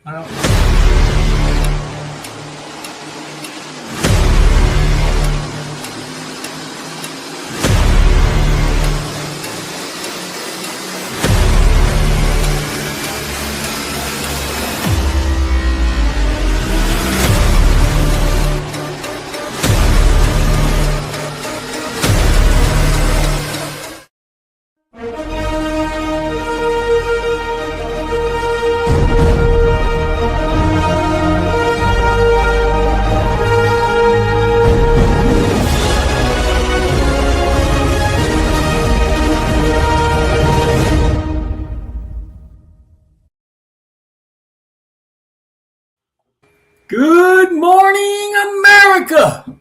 I don't. Good morning, America.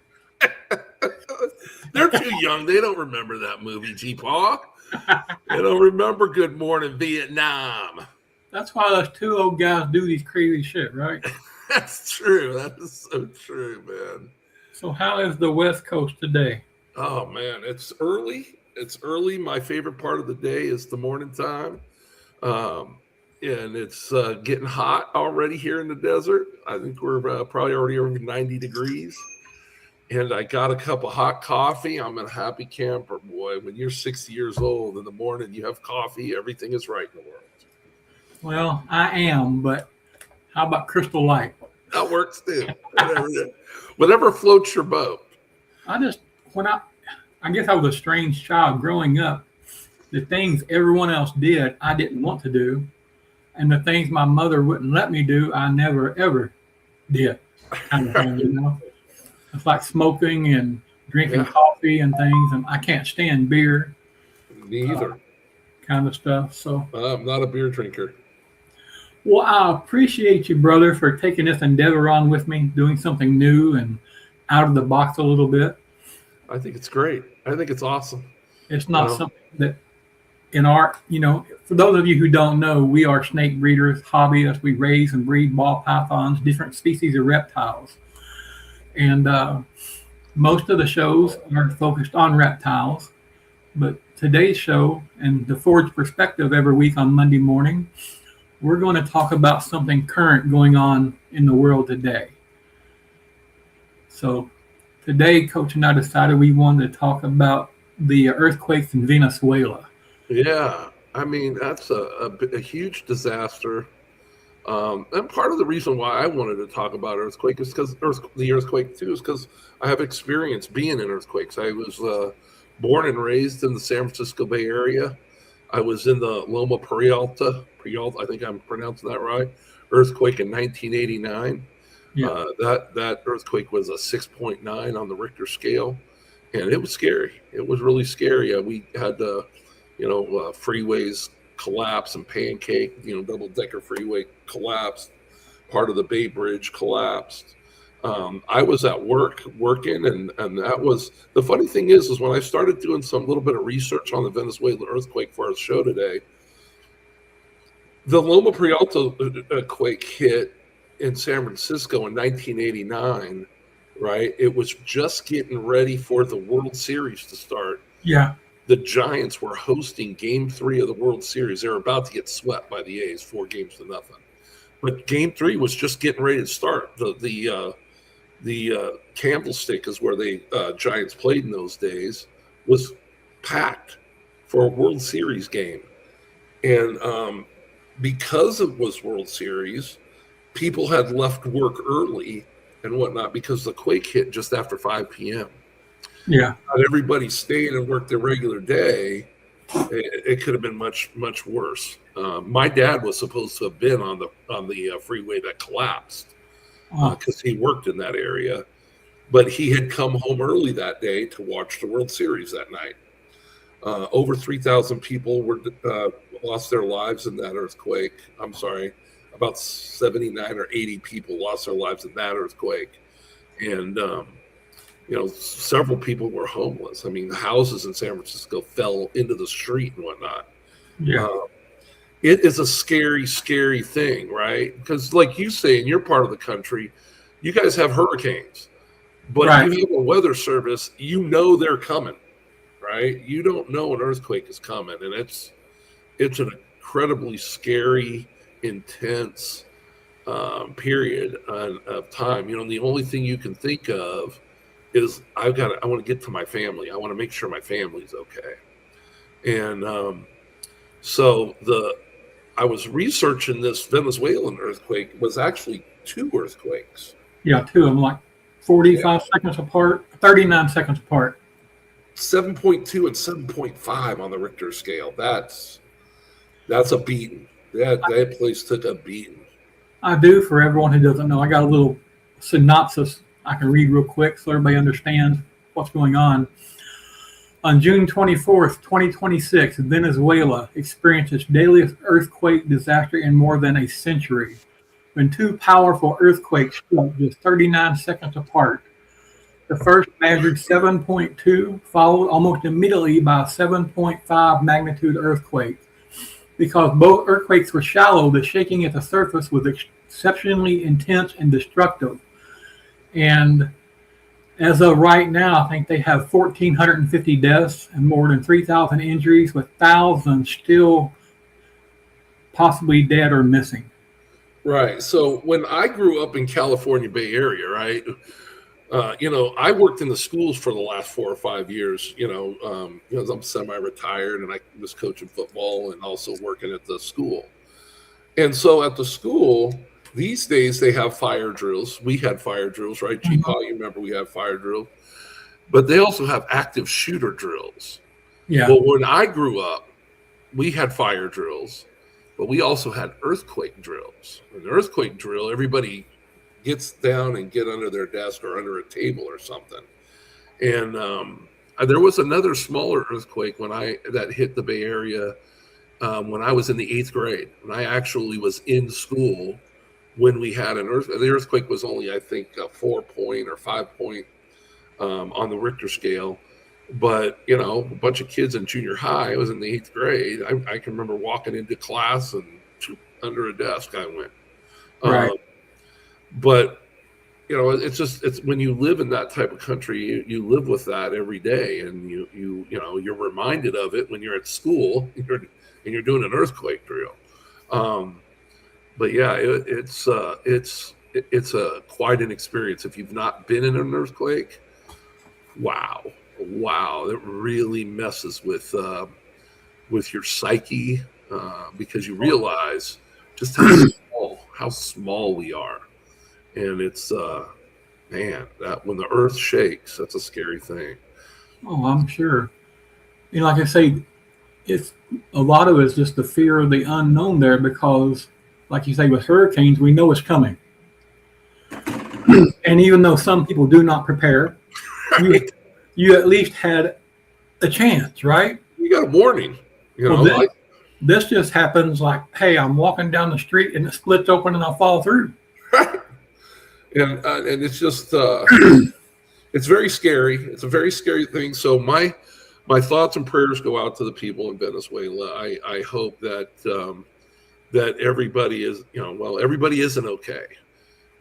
They're too young. They don't remember that movie, G-Paw. They don't remember Good Morning Vietnam. That's why those two old guys do these crazy shit, right? That's true. That is so true, man. So how is the West Coast today? Oh, man. It's early. It's early. My favorite part of the day is the morning time. And it's getting hot already here in the desert. I think we're probably already over 90 degrees. And I got a cup of hot coffee. I'm a happy camper, boy. When you're 60 years old in the morning, you have coffee, everything is right in the world. Well, I am, but how about Crystal Light? That works too. Whatever floats your boat. I guess I was a strange child growing up. The things everyone else did, I didn't want to do. And the things my mother wouldn't let me do, I never, ever did. Kind of thing, you know? It's like smoking and drinking coffee and things. And I can't stand beer. Me either. Kind of stuff. So I'm not a beer drinker. Well, I appreciate you, brother, for taking this endeavor on with me, doing something new and out of the box a little bit. I think it's great. I think it's awesome. It's not something that for those of you who don't know, we are snake breeders, hobbyists. We raise and breed ball pythons, different species of reptiles. And most of the shows are focused on reptiles. But today's show and the Forge Perspective every week on Monday morning, we're going to talk about something current going on in the world today. So today, Coach and I decided we wanted to talk about the earthquakes in Venezuela. Yeah, I mean, that's a huge disaster. And part of the reason why I wanted to talk about earthquake is because the earthquake too is because I have experience being in earthquakes. I was born and raised in the San Francisco Bay Area. I was in the Loma Prieta, I think I'm pronouncing that right, earthquake in 1989. Yeah. That earthquake was a 6.9 on the Richter scale, and it was scary. It was really scary. We had freeways collapse and pancake, double-decker freeway collapsed. Part of the Bay Bridge collapsed. I was at work working, and that was the funny thing is when I started doing some little bit of research on the Venezuela earthquake for our show today, the Loma Prieta quake hit in San Francisco in 1989, right? It was just getting ready for the World Series to start. Yeah. The Giants were hosting Game 3 of the World Series. They were about to get swept by the A's, 4-0. But Game 3 was just getting ready to start. The Candlestick is where the Giants played in those days, was packed for a World Series game. And because it was World Series, people had left work early and whatnot because the quake hit just after 5 p.m. Yeah. Not everybody stayed and worked their regular day. It could have been much, much worse. My dad was supposed to have been on the freeway that collapsed because he worked in that area, but he had come home early that day to watch the World Series that night. Over 3,000 people lost their lives in that earthquake. I'm sorry, about 79 or 80 people lost their lives in that earthquake, and several people were homeless. I mean, the houses in San Francisco fell into the street and whatnot. Yeah. It is a scary, scary thing, right? Because like you say, in your part of the country, you guys have hurricanes, but Right. you have a weather service, they're coming, right? You don't know an earthquake is coming, and it's an incredibly scary, intense period of time. The only thing you can think of is I want to get to my family. I want to make sure my family's okay. And so I was researching this Venezuelan earthquake. It was actually 2 earthquakes. Yeah, 2 of them, like 45 seconds apart, 39 seconds apart. 7.2 and 7.5 on the Richter scale. That's a beating. That place took a beating. I do, for everyone who doesn't know. I got a little synopsis I can read real quick so everybody understands what's going on. On June 24th, 2026, Venezuela experienced its deadliest earthquake disaster in more than a century, when 2 powerful earthquakes struck just 39 seconds apart. The first measured 7.2, followed almost immediately by a 7.5 magnitude earthquake. Because both earthquakes were shallow, the shaking at the surface was exceptionally intense and destructive. And as of right now, I think they have 1,450 deaths and more than 3,000 injuries, with thousands still possibly dead or missing. Right. So when I grew up in California Bay Area, right, I worked in the schools for the last 4 or 5 years, because I'm semi-retired and I was coaching football and also working at the school. And so at the school, these days they have fire drills. We had fire drills, right? G-Paws, you remember we had fire drills. But they also have active shooter drills. Yeah. Well, when I grew up, we had fire drills, but we also had earthquake drills. An earthquake drill, everybody gets down and get under their desk or under a table or something. And there was another smaller earthquake that hit the Bay Area when I was in the 8th grade. And I actually was in school when we had an earthquake. The earthquake was only, I think, a 4-point or 5-point on the Richter scale. But, a bunch of kids in junior high, I was in the 8th grade. I can remember walking into class and under a desk I went. Right. But, it's when you live in that type of country, you live with that every day. And you're reminded of it when you're at school and you're doing an earthquake drill. But yeah, it's quite an experience. If you've not been in an earthquake, wow, it really messes with your psyche because you realize just how small we are, and it's that when the earth shakes, that's a scary thing. Oh, I'm sure. Like I say, it's a lot of it's just the fear of the unknown there, because like you say, with hurricanes, we know it's coming. And even though some people do not prepare, you at least had a chance, right? You got a warning. This just happens like, hey, I'm walking down the street and it splits open and I'll fall through. Right. And it's just, it's very scary. It's a very scary thing. So my thoughts and prayers go out to the people in Venezuela. I hope that that everybody is, everybody isn't okay.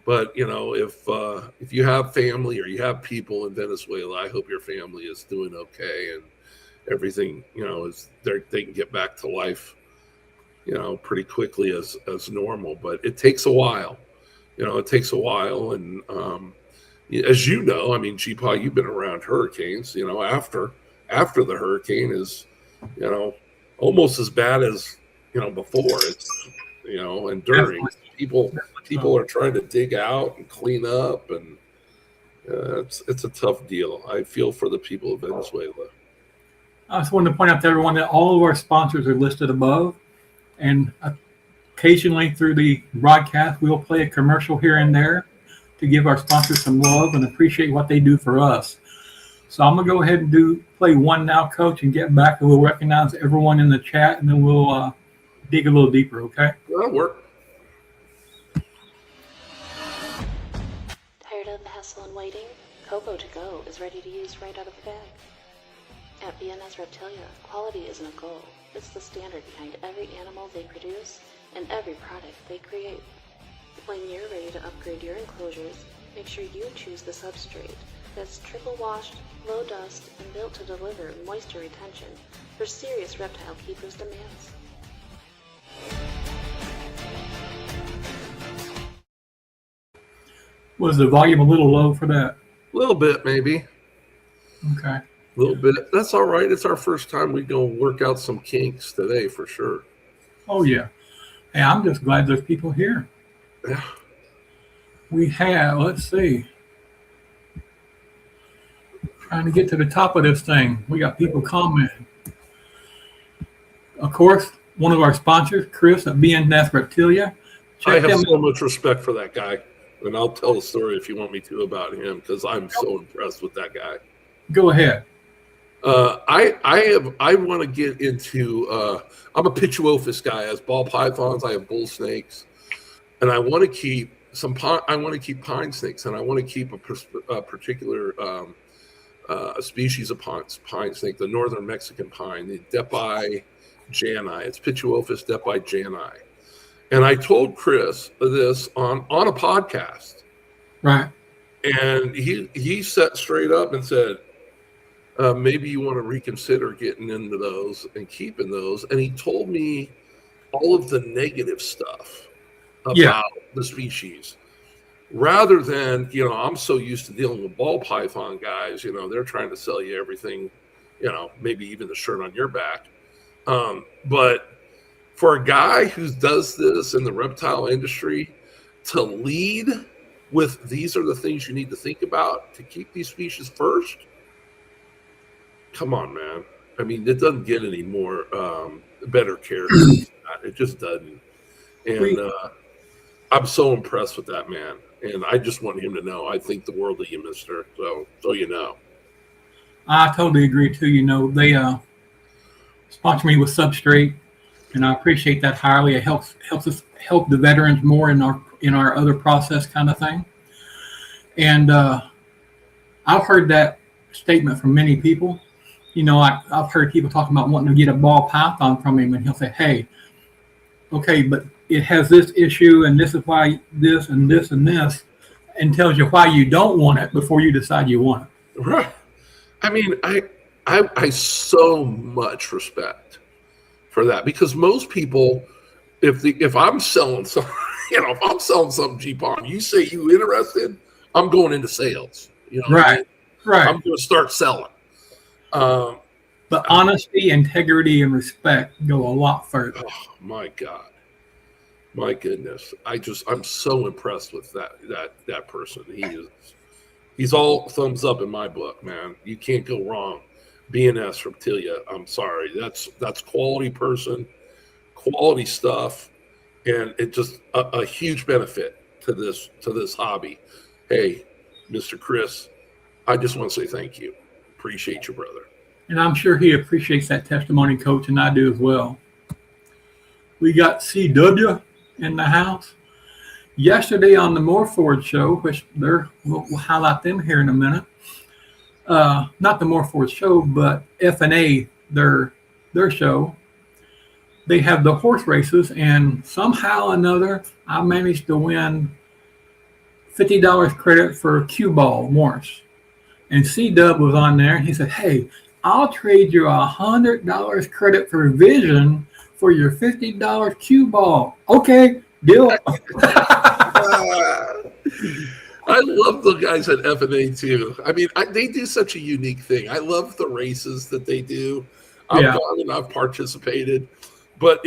But, if you have family or you have people in Venezuela, I hope your family is doing okay and everything, is they can get back to life, pretty quickly as normal. But it takes a while. It takes a while. And as G-Paws, you've been around hurricanes, after the hurricane is, almost as bad as, before. It's, and during, people are trying to dig out and clean up, and it's a tough deal. I feel for the people of Venezuela. I just wanted to point out to everyone that all of our sponsors are listed above, and occasionally through the broadcast, we'll play a commercial here and there to give our sponsors some love and appreciate what they do for us. So I'm going to go ahead and play one now, Coach, and get back, and we'll recognize everyone in the chat, and then we'll dig a little deeper, okay? That'll work. Tired of the hassle and waiting? Cocoa to go is ready to use right out of the bag. At BNS Reptilia, quality isn't a goal. It's the standard behind every animal they produce and every product they create. When you're ready to upgrade your enclosures, make sure you choose the substrate that's triple washed, low dust, and built to deliver moisture retention for serious reptile keepers' demands. Was the volume a little low for that? A little bit, maybe. Okay. A little bit. That's all right. It's our first time we go work out some kinks today for sure. Oh yeah. Hey, I'm just glad there's people here. Yeah. We have, let's see, trying to get to the top of this thing. We got people commenting. Of course, one of our sponsors, Chris at BNS Reptilia. I have so much respect for that guy. And I'll tell a story if you want me to about him because I'm so impressed with that guy. Go ahead. I want to get into. I'm a Pituophis guy. I have ball pythons. I have bull snakes, and I want to keep I want to keep pine snakes, and I want to keep a particular a species of pine snake, the northern Mexican pine, the Depi jani. It's Pituophis Depi jani. And I told Chris this on a podcast. Right. And he sat straight up and said, maybe you want to reconsider getting into those and keeping those. And he told me all of the negative stuff about the species. Rather than, I'm so used to dealing with ball python guys, they're trying to sell you everything, maybe even the shirt on your back. But for a guy who does this in the reptile industry to lead with these are the things you need to think about to keep these species first, come on, man. I mean, it doesn't get any more better care. It just doesn't. And I'm so impressed with that man. And I just want him to know I think the world of you, mister. So you know. I totally agree too. They sponsor me with Substrate, and I appreciate that highly. It helps us help the veterans more in our other process kind of thing. And I've heard that statement from many people. I've heard people talking about wanting to get a ball python from him, and he'll say, "Hey, okay, but it has this issue, and this is why this and this and this," and tells you why you don't want it before you decide you want it. Right. I mean, I so much respect for that because most people, if I'm selling some, if I'm selling something G-Paws, you say you interested, I'm going into sales. Right. Right. I'm going to start selling. But honesty, integrity, and respect go a lot further. Oh my God. My goodness. I'm so impressed with that person. He's all thumbs up in my book, man. You can't go wrong. BNS Reptilia. I'm sorry. That's quality person, quality stuff, and it just a huge benefit to this hobby. Hey, Mr. Chris, I just want to say thank you. Appreciate you, brother. And I'm sure he appreciates that testimony, Coach, and I do as well. We got CW in the house. Yesterday on the Morford show, which we'll highlight them here in a minute. Not the Morford show, but F&A, their show. They have the horse races, and somehow or another, I managed to win $50 credit for cue ball once. And C-Dub was on there, and he said, "Hey, I'll trade you $100 credit for vision for your $50 cue ball." Okay, deal. I love the guys at F&A too. I mean, they do such a unique thing. I love the races that they do. I've gone and I've participated, but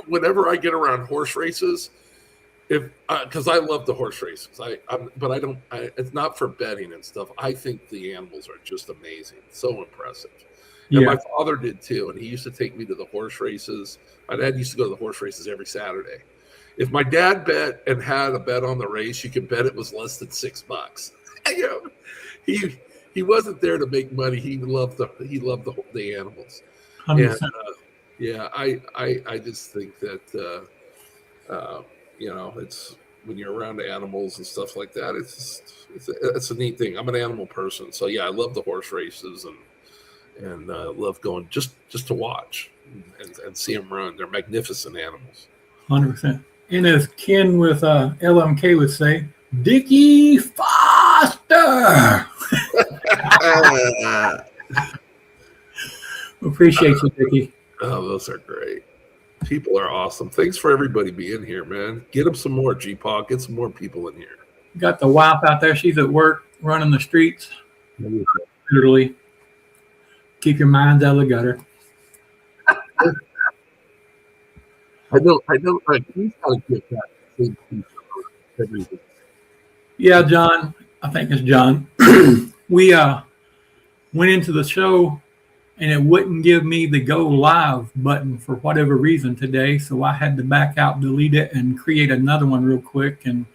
whenever I get around horse races, because I love the horse races, it's not for betting and stuff. I think the animals are just amazing, so impressive. And my father did too, and he used to take me to the horse races. My dad used to go to the horse races every Saturday. If my dad bet and had a bet on the race, you could bet it was less than $6. He wasn't there to make money. He loved the animals. 100%. And I just think that it's when you're around animals and stuff like that. It's a neat thing. I'm an animal person, so I love the horse races and love going just to watch and see them run. They're magnificent animals. 100%. And as Ken with LMK would say, Dickie Foster. Appreciate you, Dickie. Oh, those are great. People are awesome. Thanks for everybody being here, man. Get them some more, G-Paw. Get some more people in here. Got the wife out there. She's at work running the streets, literally. Keep your minds out of the gutter. I know. He's got to get that same piece of everything. Yeah, John. I think it's John. We went into the show and it wouldn't give me the go live button for whatever reason today. So I had to back out, delete it, and create another one real quick and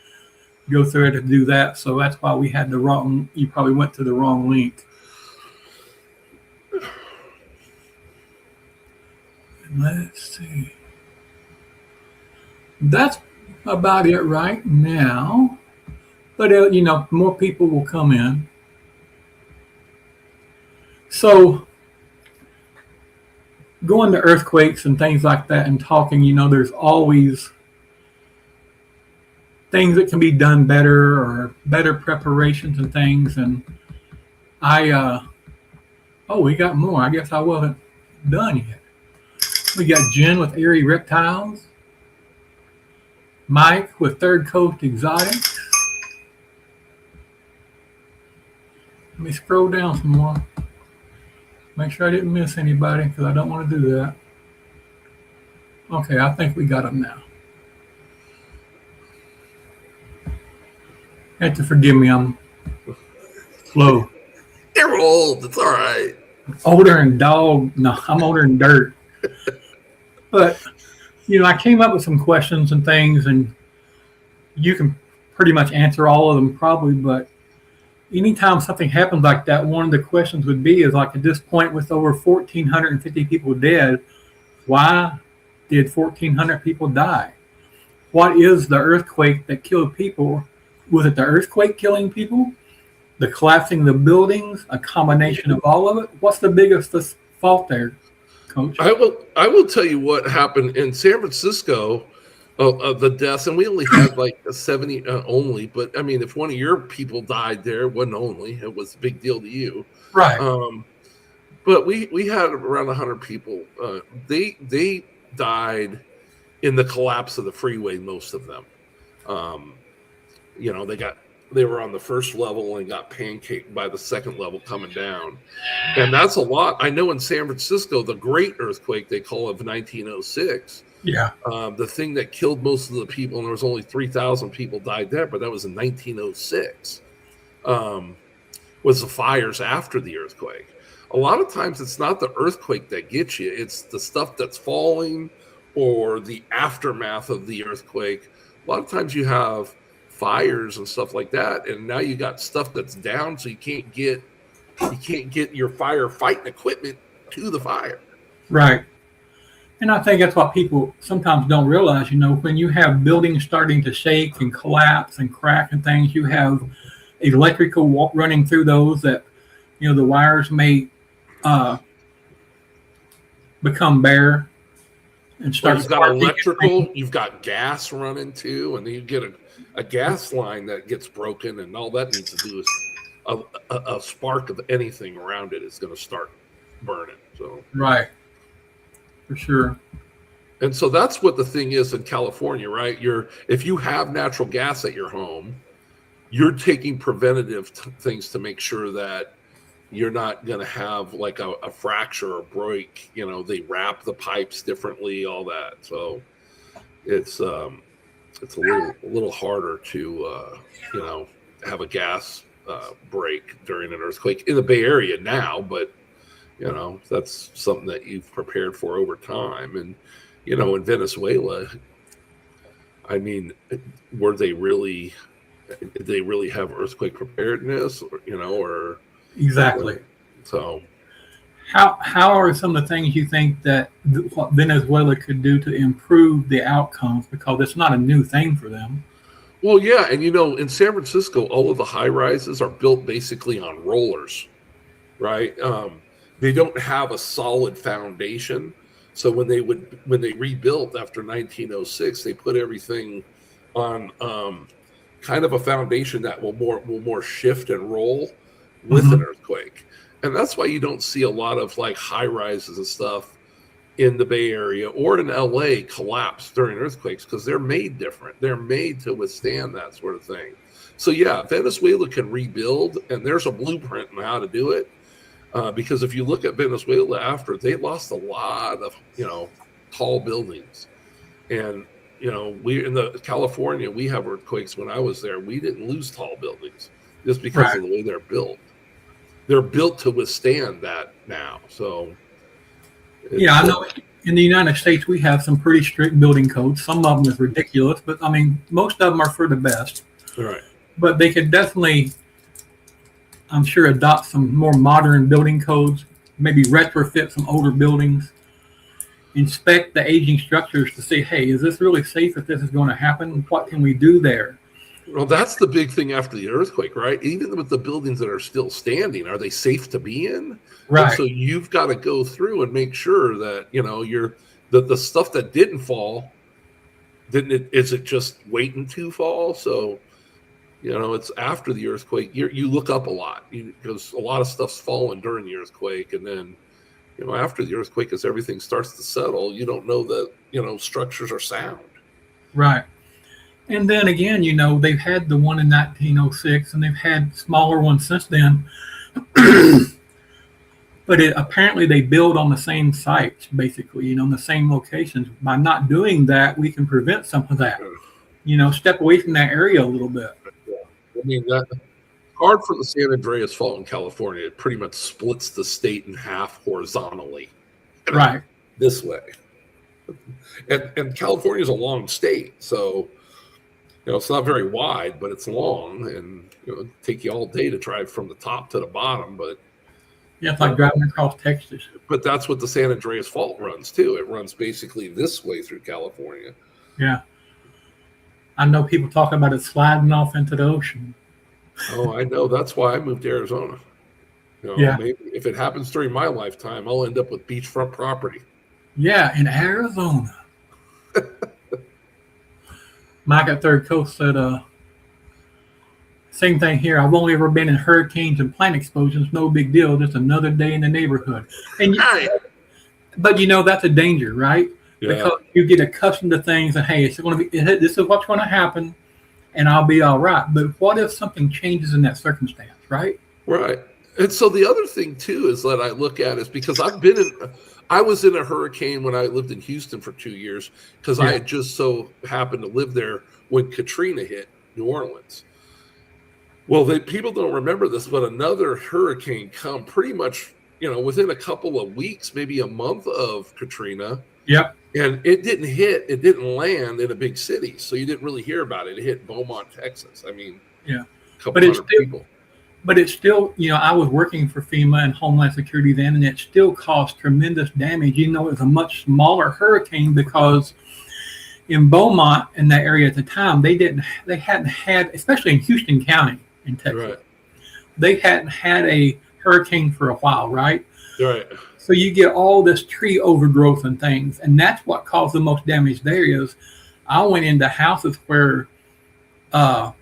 go through it to do that. So that's why we had the wrong, you probably went to the wrong link. Let's see. That's about it right now. But, more people will come in. So going to earthquakes and things like that and talking, there's always things that can be done better or better preparations and things. And we got more. I guess I wasn't done yet. We got Jen with Eerie Reptiles, Mike with Third Coast Exotics. Let me scroll down some more. Make sure I didn't miss anybody because I don't want to do that. Okay, I think we got them now. You have to forgive me, I'm slow. They're old. It's all right. Older than dog. No, I'm older than dirt. But, I came up with some questions and things, and you can pretty much answer all of them probably, but anytime something happens like that, one of the questions would be is like at this point with over 1,450 people dead, why did 1,400 people die? What is the earthquake that killed people? Was it the earthquake killing people? The collapsing of the buildings? A combination of all of it? What's the biggest fault there, Coach? I will tell you what happened in San Francisco. Of the deaths, and we only had like 70 only. But I mean, if one of your people died there, it wasn't only; it was a big deal to you, right? But we had around 100 people. They died in the collapse of the freeway. Most of them, they were on the first level and got pancaked by the second level coming down, and that's a lot. I know in San Francisco, the Great Earthquake they call it of 1906. Yeah. The thing that killed most of the people, and there was only 3,000 people died there, but that was in 1906, was the fires after the earthquake. A lot of times it's not the earthquake that gets you. It's the stuff that's falling or the aftermath of the earthquake. A lot of times you have fires and stuff like that, and now you got stuff that's down, so you can't get your firefighting equipment to the fire. Right. And I think that's what people sometimes don't realize, when you have buildings starting to shake and collapse and crack and things, you have electrical running through those that, the wires may become bare and start. You've got electrical, you've got gas running too, and then you get a gas line that gets broken, and all that needs to do is a spark of anything around it is going to start burning. So right. For sure. And so that's what the thing is in California, right? If you have natural gas at your home, you're taking preventative things to make sure that you're not going to have like a fracture or break. They wrap the pipes differently, all that. So it's a little harder to have a gas break during an earthquake in the Bay Area now, but that's something that you've prepared for over time. And, in Venezuela, I mean, did they really have earthquake preparedness or exactly. So how are some of the things you think that what Venezuela could do to improve the outcomes? Because it's not a new thing for them. Well, yeah. And, in San Francisco, all of the high rises are built basically on rollers, right? They don't have a solid foundation. So when they rebuilt after 1906, they put everything on kind of a foundation that will more shift and roll with an earthquake. And that's why you don't see a lot of like high rises and stuff in the Bay Area or in LA collapse during earthquakes because they're made different. They're made to withstand that sort of thing. So yeah, Venezuela can rebuild, and there's a blueprint on how to do it. Because if you look at Venezuela after, they lost a lot of tall buildings, and we in the California we have earthquakes. When I was there, we didn't lose tall buildings just because of the way they're built. They're built to withstand that now. So yeah, I know in the United States we have some pretty strict building codes. Some of them is ridiculous, but I mean most of them are for the best. Right. But they could definitely, I'm sure, adopt some more modern building codes, maybe retrofit some older buildings, inspect the aging structures to say, hey, is this really safe if this is going to happen? What can we do there? Well, that's the big thing after the earthquake, right? Even with the buildings that are still standing, are they safe to be in? Right. And so you've got to go through and make sure that, the stuff that didn't fall, is it just waiting to fall? So, it's after the earthquake. You look up a lot because a lot of stuff's fallen during the earthquake. And then, after the earthquake, as everything starts to settle, you don't know that, structures are sound. Right. And then again, they've had the one in 1906 and they've had smaller ones since then. But apparently they build on the same sites, basically, in the same locations. By not doing that, we can prevent some of that. Step away from that area a little bit. I mean, that hard for the San Andreas Fault in California. It pretty much splits the state in half horizontally. Right. This way. And California is a long state, so it's not very wide, but it's long, and it'll take you all day to drive from the top to the bottom. But yeah, it's like driving across Texas. But that's what the San Andreas Fault runs too. It runs basically this way through California. Yeah. I know people talk about it sliding off into the ocean. Oh, I know. That's why I moved to Arizona. Maybe if it happens during my lifetime, I'll end up with beachfront property. Yeah, in Arizona. Mike at Third Coast said, same thing here. I've only ever been in hurricanes and plant explosions. No big deal. Just another day in the neighborhood. And but that's a danger, right? Yeah. Because you get accustomed to things and hey, it's going to be. This is what's going to happen, and I'll be all right. But what if something changes in that circumstance, right? Right. And so the other thing too is that I look at is because I was in a hurricane when I lived in Houston for 2 years because I had just so happened to live there when Katrina hit New Orleans. Well, people don't remember this, but another hurricane come pretty much, within a couple of weeks, maybe a month of Katrina. Yep. And it didn't land in a big city, so you didn't really hear about it. It hit Beaumont, Texas. I mean, yeah, a couple hundred people. But it's still, I was working for FEMA and Homeland Security then, and it still caused tremendous damage. It was a much smaller hurricane because in Beaumont, in that area at the time, they hadn't had, especially in Houston County in Texas, right. They hadn't had a hurricane for a while, right? Right. So you get all this tree overgrowth and things, and that's what caused the most damage there. Is I went into houses where a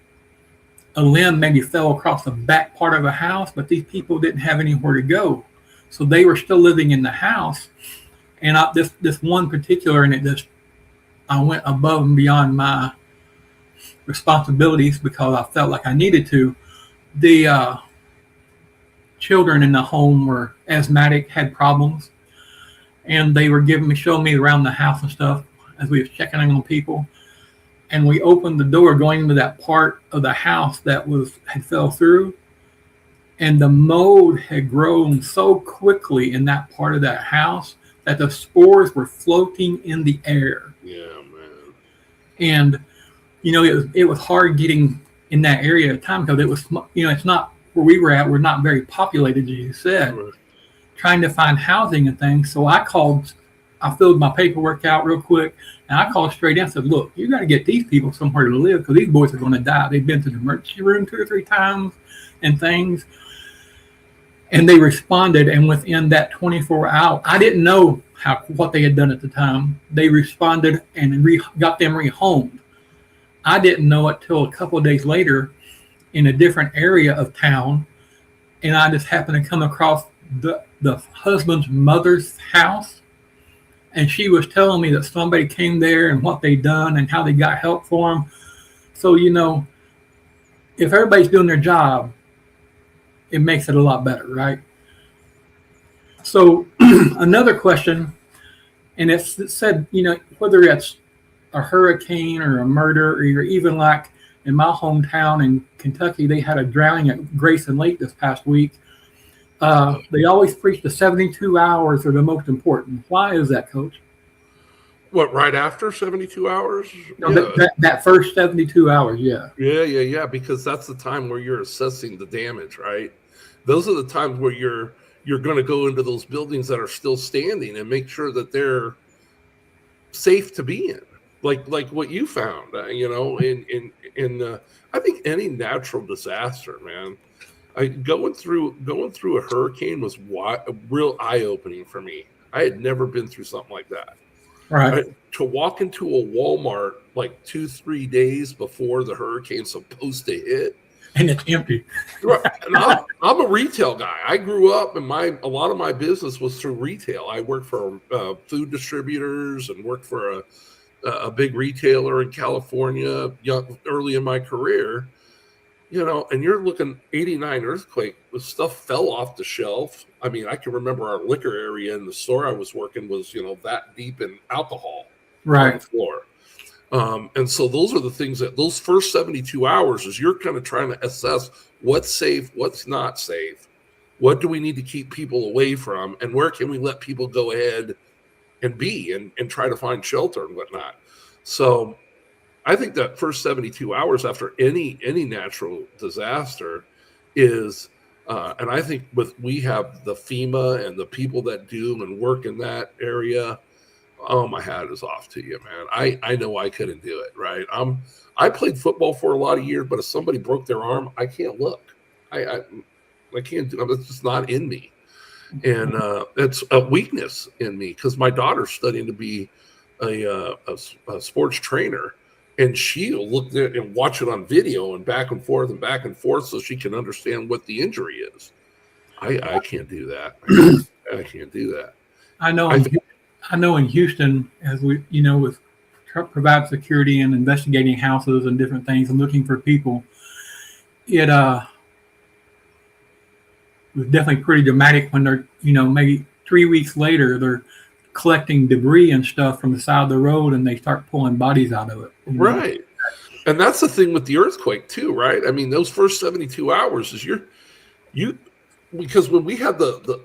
limb maybe fell across the back part of a house, but these people didn't have anywhere to go, so they were still living in the house. And this one particular, and I went above and beyond my responsibilities because I felt like I needed to. The children in the home were asthmatic, had problems, and they were showing me around the house and stuff as we was checking in on people. And we opened the door going into that part of the house that had fell through, and the mold had grown so quickly in that part of that house that the spores were floating in the air. Yeah, man. And it was hard getting in that area at the time because it was it's not where we were at. We're not very populated, as you said. Right. Trying to find housing and things. So I filled my paperwork out real quick, and I called straight in and said, look, you got to get these people somewhere to live because these boys are going to die. They've been to the emergency room 2 or 3 times and things. And they responded, and within that 24 hours, I didn't know what they had done at the time. They responded and got them rehomed. I didn't know it till a couple of days later in a different area of town, and I just happened to come across the husband's mother's house, and she was telling me that somebody came there and what they done and how they got help for them. So if everybody's doing their job, it makes it a lot better, right? So another question, and it said, whether it's a hurricane or a murder, or even like in my hometown in Kentucky, they had a drowning at Grayson Lake this past week. They always preach the 72 hours are the most important. Why is that, Coach? What, right after 72 hours? No, that first 72 hours, yeah. Yeah, because that's the time where you're assessing the damage, right? Those are the times where you're going to go into those buildings that are still standing and make sure that they're safe to be in, like what you found, in I think any natural disaster, man. Going through a hurricane was a real eye-opening for me. I had never been through something like that. Right. To walk into a Walmart like 2-3 days before the hurricane's supposed to hit, and it's empty. Right. And I'm a retail guy. I grew up, and a lot of my business was through retail. I worked for food distributors and worked for a big retailer in California early in my career. And you're looking 89 earthquake, the stuff fell off the shelf. I mean, I can remember our liquor area in the store I was working was, that deep in alcohol on the floor. And so those are the things that those first 72 hours is you're kind of trying to assess what's safe, what's not safe. What do we need to keep people away from? And where can we let people go ahead and be and try to find shelter and whatnot? So I think that first 72 hours after any natural disaster is, and I think we have the FEMA and the people that do and work in that area. Oh, my hat is off to you, man. I know I couldn't do it, right? I played football for a lot of years, but if somebody broke their arm, I can't look. I can't do it. It's just not in me. And it's a weakness in me because my daughter's studying to be a sports trainer. And she'll look there and watch it on video and back and forth so she can understand what the injury is. I can't do that. I can't do that. I know in Houston, as we, with provide security and investigating houses and different things and looking for people, it was definitely pretty dramatic when they're, maybe 3 weeks later, they're collecting debris and stuff from the side of the road and they start pulling bodies out of it. Right. And that's the thing with the earthquake too, right? I mean, those first 72 hours is because when we had the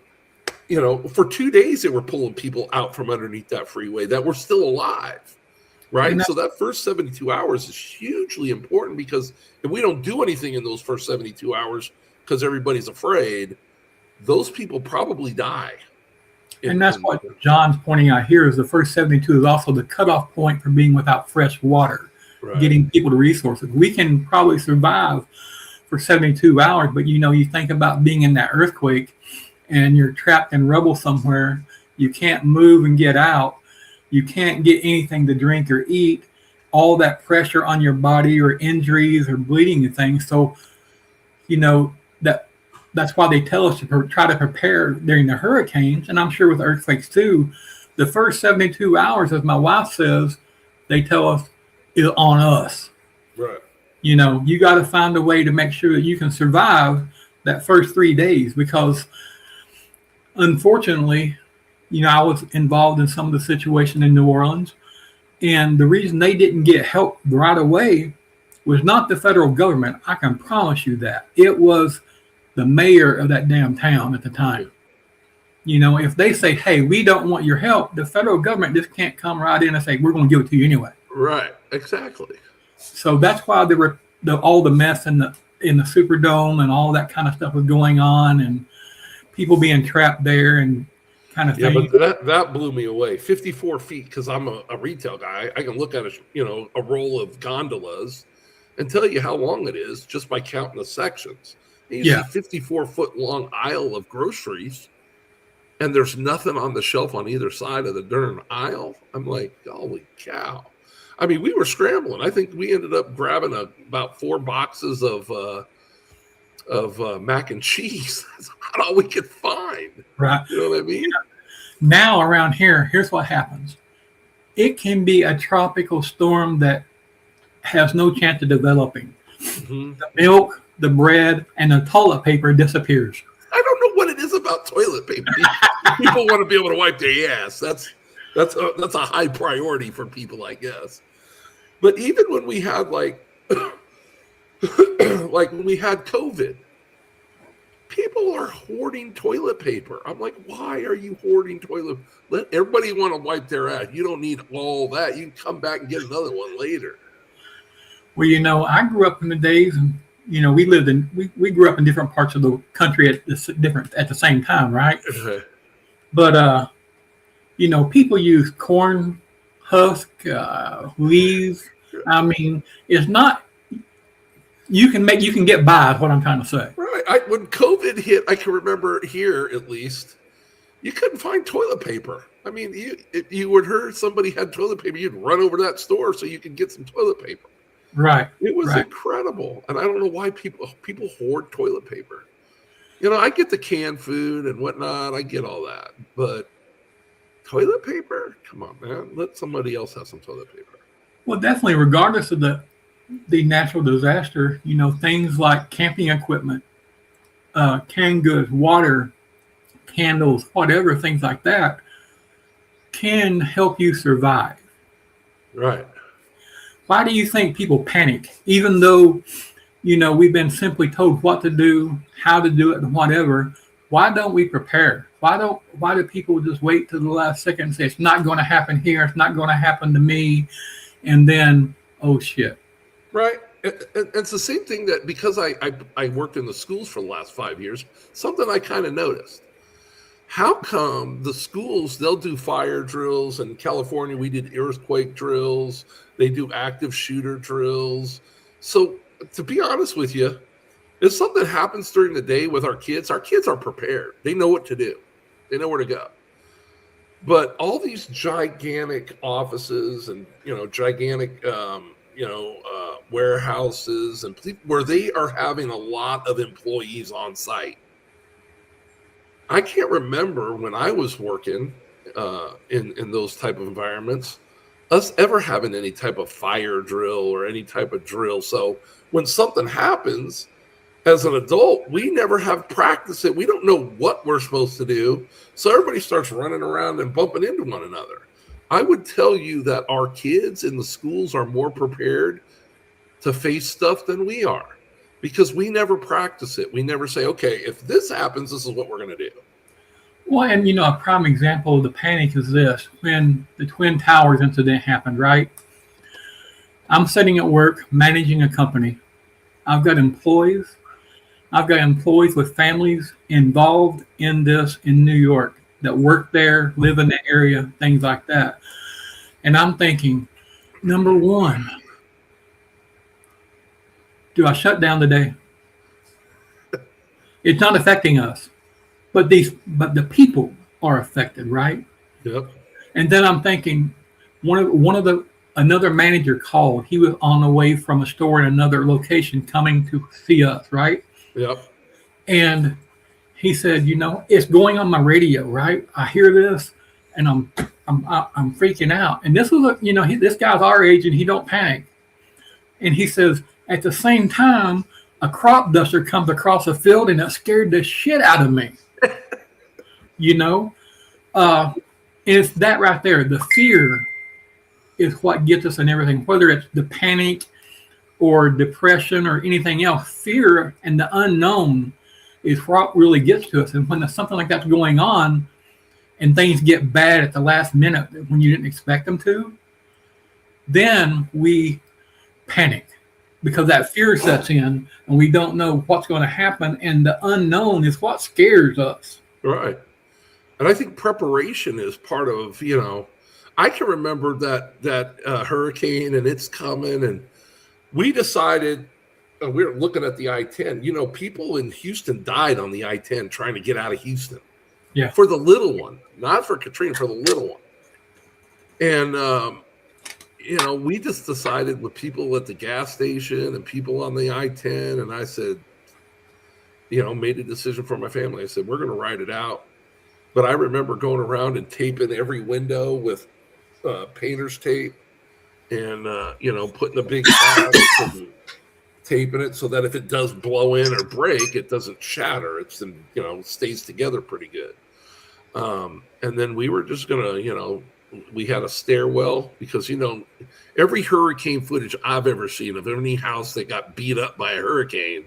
for 2 days they were pulling people out from underneath that freeway that were still alive, right? So that first 72 hours is hugely important because if we don't do anything in those first 72 hours because everybody's afraid, those people probably die. And that's what John's pointing out here is the first 72 is also the cutoff point for being without fresh water, getting people to resources. We can probably survive for 72 hours, but you think about being in that earthquake and you're trapped in rubble somewhere. You can't move and get out. You can't get anything to drink or eat. All that pressure on your body or injuries or bleeding and things. So, that's why they tell us to try to prepare during the hurricanes, and I'm sure with earthquakes too. The first 72 hours, as my wife says, they tell us is on us. Right. You got to find a way to make sure that you can survive that first 3 days because, unfortunately, I was involved in some of the situation in New Orleans, and the reason they didn't get help right away was not the federal government. I can promise you that. It was the mayor of that damn town at the time. If they say, hey, we don't want your help, the federal government just can't come right in and say, we're going to give it to you anyway. Right, exactly. So that's why there were all the mess in the Superdome and all that kind of stuff was going on and people being trapped there and kind of thing. Yeah, but that blew me away. 54 feet, because I'm a retail guy. I can look at a roll of gondolas and tell you how long it is just by counting the sections. You see 54-foot long aisle of groceries, and there's nothing on the shelf on either side of the darn aisle. I'm like, holy cow. I mean, we were scrambling. I think we ended up grabbing about 4 boxes of mac and cheese. That's about all we could find. Right. You know what I mean? Now around here, here's what happens. It can be a tropical storm that has no chance of developing. Mm-hmm. The milk, the bread, and the toilet paper disappears. I don't know what it is about toilet paper. People want to be able to wipe their ass. That's a high priority for people, I guess. But even when we had like when we had COVID, people are hoarding toilet paper. I'm like, why are you hoarding toilet? Let everybody want to wipe their ass. You don't need all that. You can come back and get another one later. Well, I grew up in the days, and we grew up in different parts of the country at the same time, right? But people use corn husk, leaves. I mean, it's not. You can get by. Is what I'm trying to say. Right. When COVID hit, I can remember here at least, you couldn't find toilet paper. I mean, if you would heard somebody had toilet paper, you'd run over to that store so you could get some toilet paper. Right. It was incredible, and I don't know why people hoard toilet paper. I get the canned food and whatnot. I get all that, but toilet paper? Come on, man. Let somebody else have some toilet paper. Well, definitely, regardless of the natural disaster, things like camping equipment, canned goods, water, candles, whatever, things like that can help you survive. Right. Why do you think people panic, even though, we've been simply told what to do, how to do it, and whatever? Why don't we prepare? Why do people just wait till the last second and say, it's not going to happen here, it's not going to happen to me, and then, oh, shit. Right. It's the same thing that because I worked in the schools for the last 5 years, something I kind of noticed. How come the schools, they'll do fire drills? In California, we did earthquake drills. They do active shooter drills. So to be honest with you, if something happens during the day with our kids are prepared. They know what to do. They know where to go. But all these gigantic offices and, gigantic, warehouses and where they are having a lot of employees on site. I can't remember when I was working in those type of environments, us ever having any type of fire drill or any type of drill. So when something happens, as an adult, we never have practiced it. We don't know what we're supposed to do. So everybody starts running around and bumping into one another. I would tell you that our kids in the schools are more prepared to face stuff than we are because we never practice it. We never say, okay, if this happens, this is what we're going to do. Well, and a prime example of the panic is this. When the Twin Towers incident happened, right? I'm sitting at work managing a company. I've got employees with families involved in this in New York that work there, live in the area, things like that. And I'm thinking, number one, do I shut down today? It's not affecting us, but the people are affected, right? Yep. And then I'm thinking, another manager called. He was on the way from a store in another location coming to see us, right? Yep. And he said, it's going on my radio, right? I hear this, and I'm freaking out. And this was this guy's our age, and he don't panic. And he says, at the same time, a crop duster comes across the field, and it scared the shit out of me. It's that right there. The fear is what gets us in everything, whether it's the panic or depression or anything else. Fear and the unknown is what really gets to us. And when there's something like that's going on and things get bad at the last minute when you didn't expect them to, then we panic because that fear sets in and we don't know what's going to happen. And the unknown is what scares us. Right. And I think preparation is part of, I can remember that hurricane and it's coming, and we decided we were looking at the I-10. People in Houston died on the I-10 trying to get out of Houston. Yeah. For the little one, not for Katrina, for the little one. And we just decided with people at the gas station and people on the I-10, and I said, made a decision for my family. I said, we're going to ride it out. But I remember going around and taping every window with painter's tape, and putting a big X and taping it so that if it does blow in or break, it doesn't shatter. It's stays together pretty good. And then we were just gonna, we had a stairwell because every hurricane footage I've ever seen of any house that got beat up by a hurricane,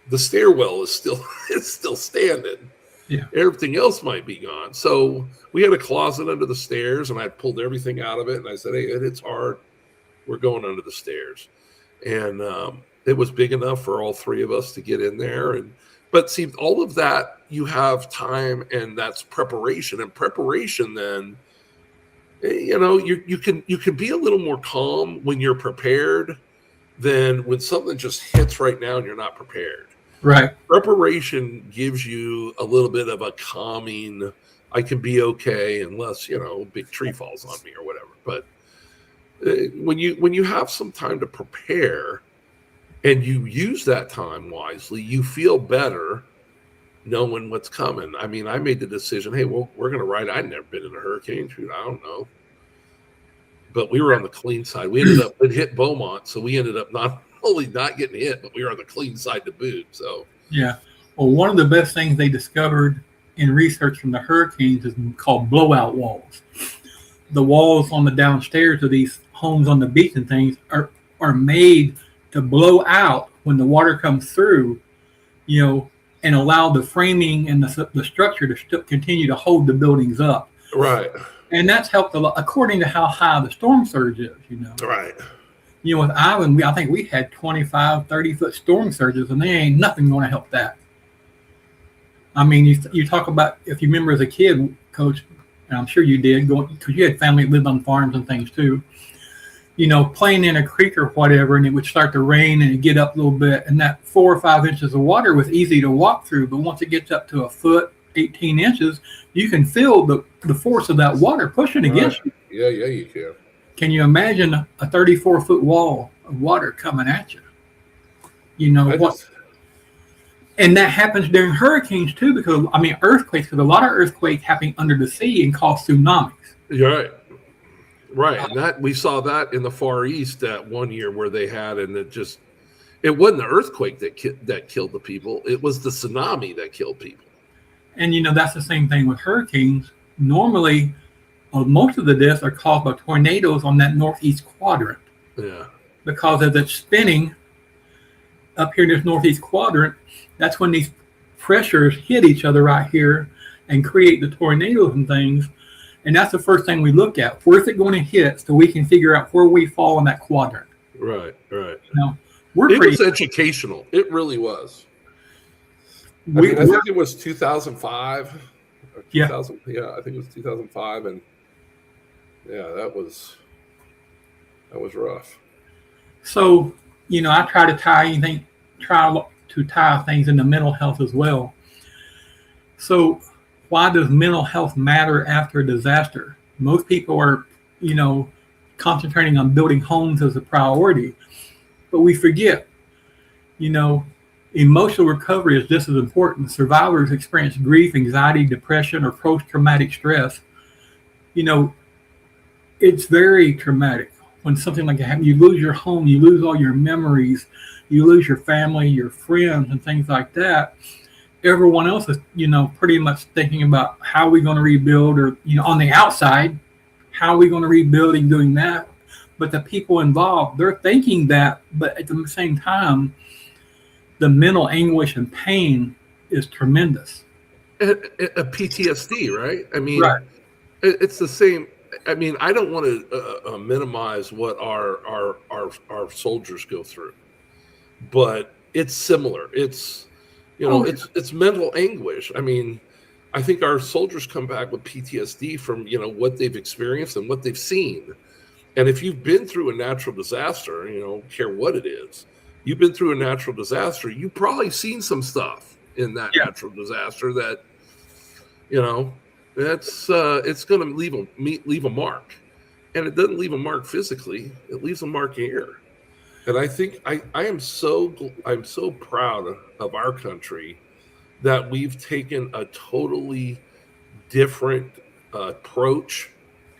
the stairwell is still it's still standing. Yeah. Everything else might be gone. So we had a closet under the stairs, and I pulled everything out of it, and I said, "Hey, it's hard. We're going under the stairs." And it was big enough for all three of us to get in there. But see, all of that, you have time, and that's preparation. And preparation, then, you can be a little more calm when you're prepared than when something just hits right now and you're not prepared. Right. Preparation gives you a little bit of a calming, I can be okay unless, a big tree falls on me or whatever. But when you have some time to prepare and you use that time wisely, you feel better knowing what's coming. I mean, I made the decision, hey, well, we're going to ride. I'd never been in a hurricane. Shoot, I don't know. But we were on the clean side. We ended up, it hit Beaumont, so we ended up not only not getting hit, but we were on the clean side to boot. So yeah. Well, one of the best things they discovered in research from the hurricanes is called blowout walls. The walls on the downstairs of these homes on the beach and things are made to blow out when the water comes through, and allow the framing and the structure to continue to hold the buildings up. Right. And that's helped a lot, according to how high the storm surge is, Right. With Ivan, I think we had 25, 30-foot storm surges, and they ain't nothing going to help that. I mean, you talk about, if you remember as a kid, Coach, and I'm sure you did, because you had family that lived on farms and things too, playing in a creek or whatever, and it would start to rain and it'd get up a little bit, and that 4 or 5 inches of water was easy to walk through, but once it gets up to a foot, 18 inches, you can feel the force of that water pushing against you. Yeah, you can. Can you imagine a 34-foot wall of water coming at you? And that happens during hurricanes too, because earthquakes, because a lot of earthquakes happen under the sea and cause tsunamis. You're right. And that we saw that in the Far East that one year where they had, and it wasn't the earthquake that killed the people. It was the tsunami that killed people. And that's the same thing with hurricanes. Normally, most of the deaths are caused by tornadoes on that northeast quadrant. Yeah. Because as it's spinning up here in this northeast quadrant, that's when these pressures hit each other right here and create the tornadoes and things. And that's the first thing we look at. Where's it going to hit, so we can figure out where we fall in that quadrant. Right. It was educational. It really was. I think it was 2005. Or 2000, yeah, I think it was 2005, and yeah, that was rough. So, I try to tie things into mental health as well. So, why does mental health matter after a disaster? Most people are, concentrating on building homes as a priority, but we forget, emotional recovery is just as important. Survivors experience grief, anxiety, depression, or post-traumatic stress. It's very traumatic when something like that happens. You lose your home, you lose all your memories, you lose your family, your friends, and things like that. Everyone else is, pretty much thinking about how we're going to rebuild, or, on the outside, how are we going to rebuild and doing that. But the people involved, they're thinking that, but at the same time, the mental anguish and pain is tremendous. A PTSD, right? Right. It's the same. I don't want to minimize what our soldiers go through, but it's similar. It's it's mental anguish. I think our soldiers come back with PTSD from what they've experienced and what they've seen. And if you've been through a natural disaster, care what it is, you've been through a natural disaster, you've probably seen some stuff in that natural disaster that, it's going to leave a mark. And it doesn't leave a mark physically, it leaves a mark here. And I think I'm so proud of our country that we've taken a totally different approach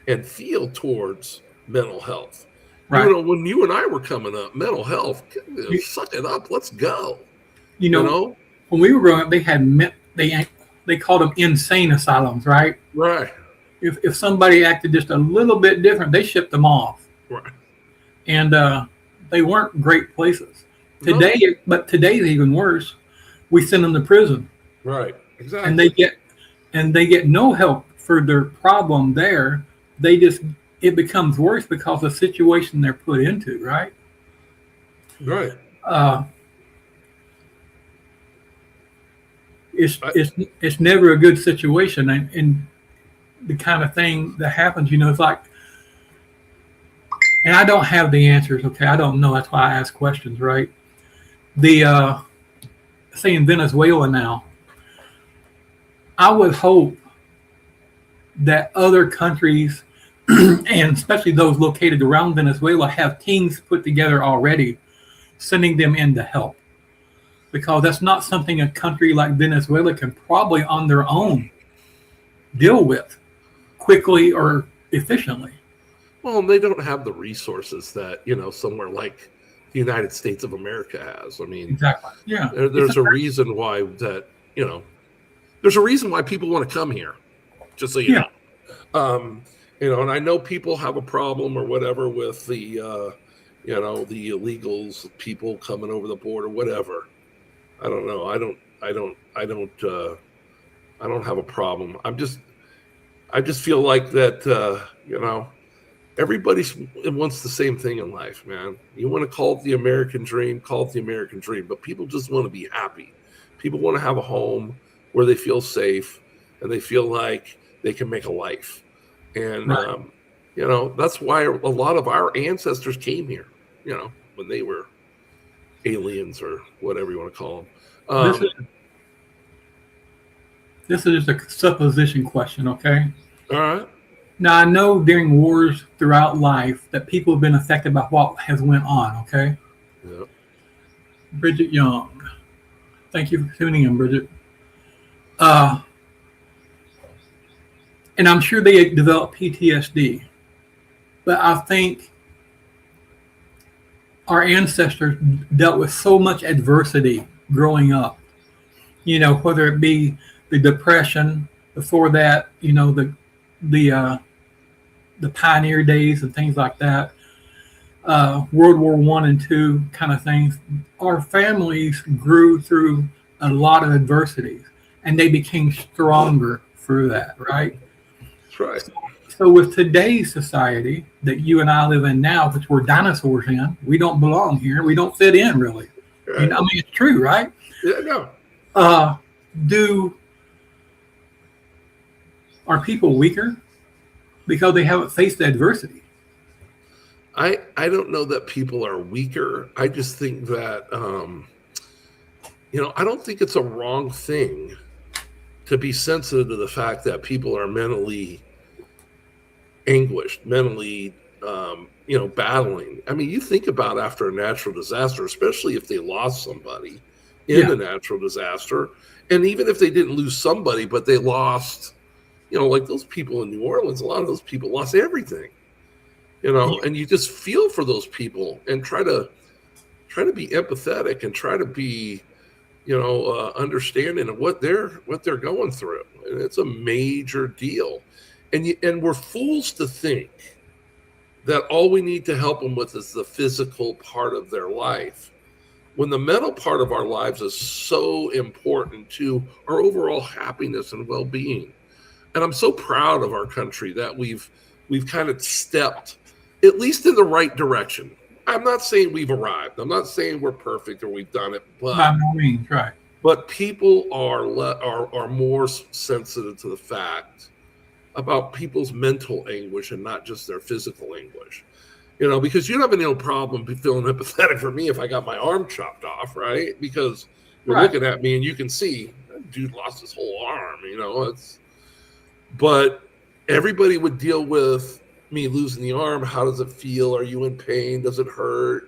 and feel towards mental health. Right. When you and I were coming up, mental health, suck it up, let's go. When we were growing up, they called them insane asylums, right? Right. If somebody acted just a little bit different, they shipped them off. Right. And they weren't great places. Today, No. But today's even worse. We send them to prison. Right. Exactly. And they get no help for their problem there. It becomes worse because of the situation they're put into, right? Right. It's never a good situation, and the kind of thing that happens, it's like, and I don't have the answers. Okay, I don't know. That's why I ask questions, right? Say in Venezuela now, I would hope that other countries, and especially those located around Venezuela, have teams put together already, sending them in to help. Because that's not something a country like Venezuela can probably on their own deal with quickly or efficiently. Well, they don't have the resources that, somewhere like the United States of America has. I mean, exactly. Yeah. There's a reason why there's a reason why people want to come here, just so you know. And I know people have a problem or whatever with the illegals, people coming over the border, whatever. I don't know. I don't have a problem. I just feel like that, everybody wants the same thing in life, man. You want to call it the American dream, but people just want to be happy. People want to have a home where they feel safe and they feel like they can make a life. And, right. That's why a lot of our ancestors came here, when they were aliens or whatever you want to call them. This is just a supposition question, okay? All right. Now, I know during wars throughout life that people have been affected by what has went on, okay? Yep. Bridget Young. Thank you for tuning in, Bridget. And I'm sure they developed PTSD. But I think our ancestors dealt with so much adversity growing up. Whether it be the Depression, before that, the pioneer days and things like that, World War I and II kind of things. Our families grew through a lot of adversities, and they became stronger through that, right? That's right. So with today's society that you and I live in now, which we're dinosaurs in, we don't belong here. We don't fit in, really. Right. It's true, right? Yeah, no. Are people weaker because they haven't faced adversity? I don't know that people are weaker. I just think that, I don't think it's a wrong thing to be sensitive to the fact that people are mentally anguished, mentally, battling. I mean, you think about after a natural disaster, especially if they lost somebody in a natural disaster, and even if they didn't lose somebody, but they lost, like those people in New Orleans, a lot of those people lost everything, and you just feel for those people and try to be empathetic and try to be, understanding of what they're going through. And it's a major deal. And we're fools to think that all we need to help them with is the physical part of their life, when the mental part of our lives is so important to our overall happiness and well-being. And I'm so proud of our country that we've kind of stepped at least in the right direction. I'm not saying we've arrived. I'm not saying we're perfect or we've done it, but By no means, right. But people are more sensitive to the fact about people's mental anguish and not just their physical anguish. Because you don't have any problem feeling empathetic for me if I got my arm chopped off, right? Because you're looking at me and you can see that dude lost his whole arm, but everybody would deal with me losing the arm. How does it feel? Are you in pain? Does it hurt?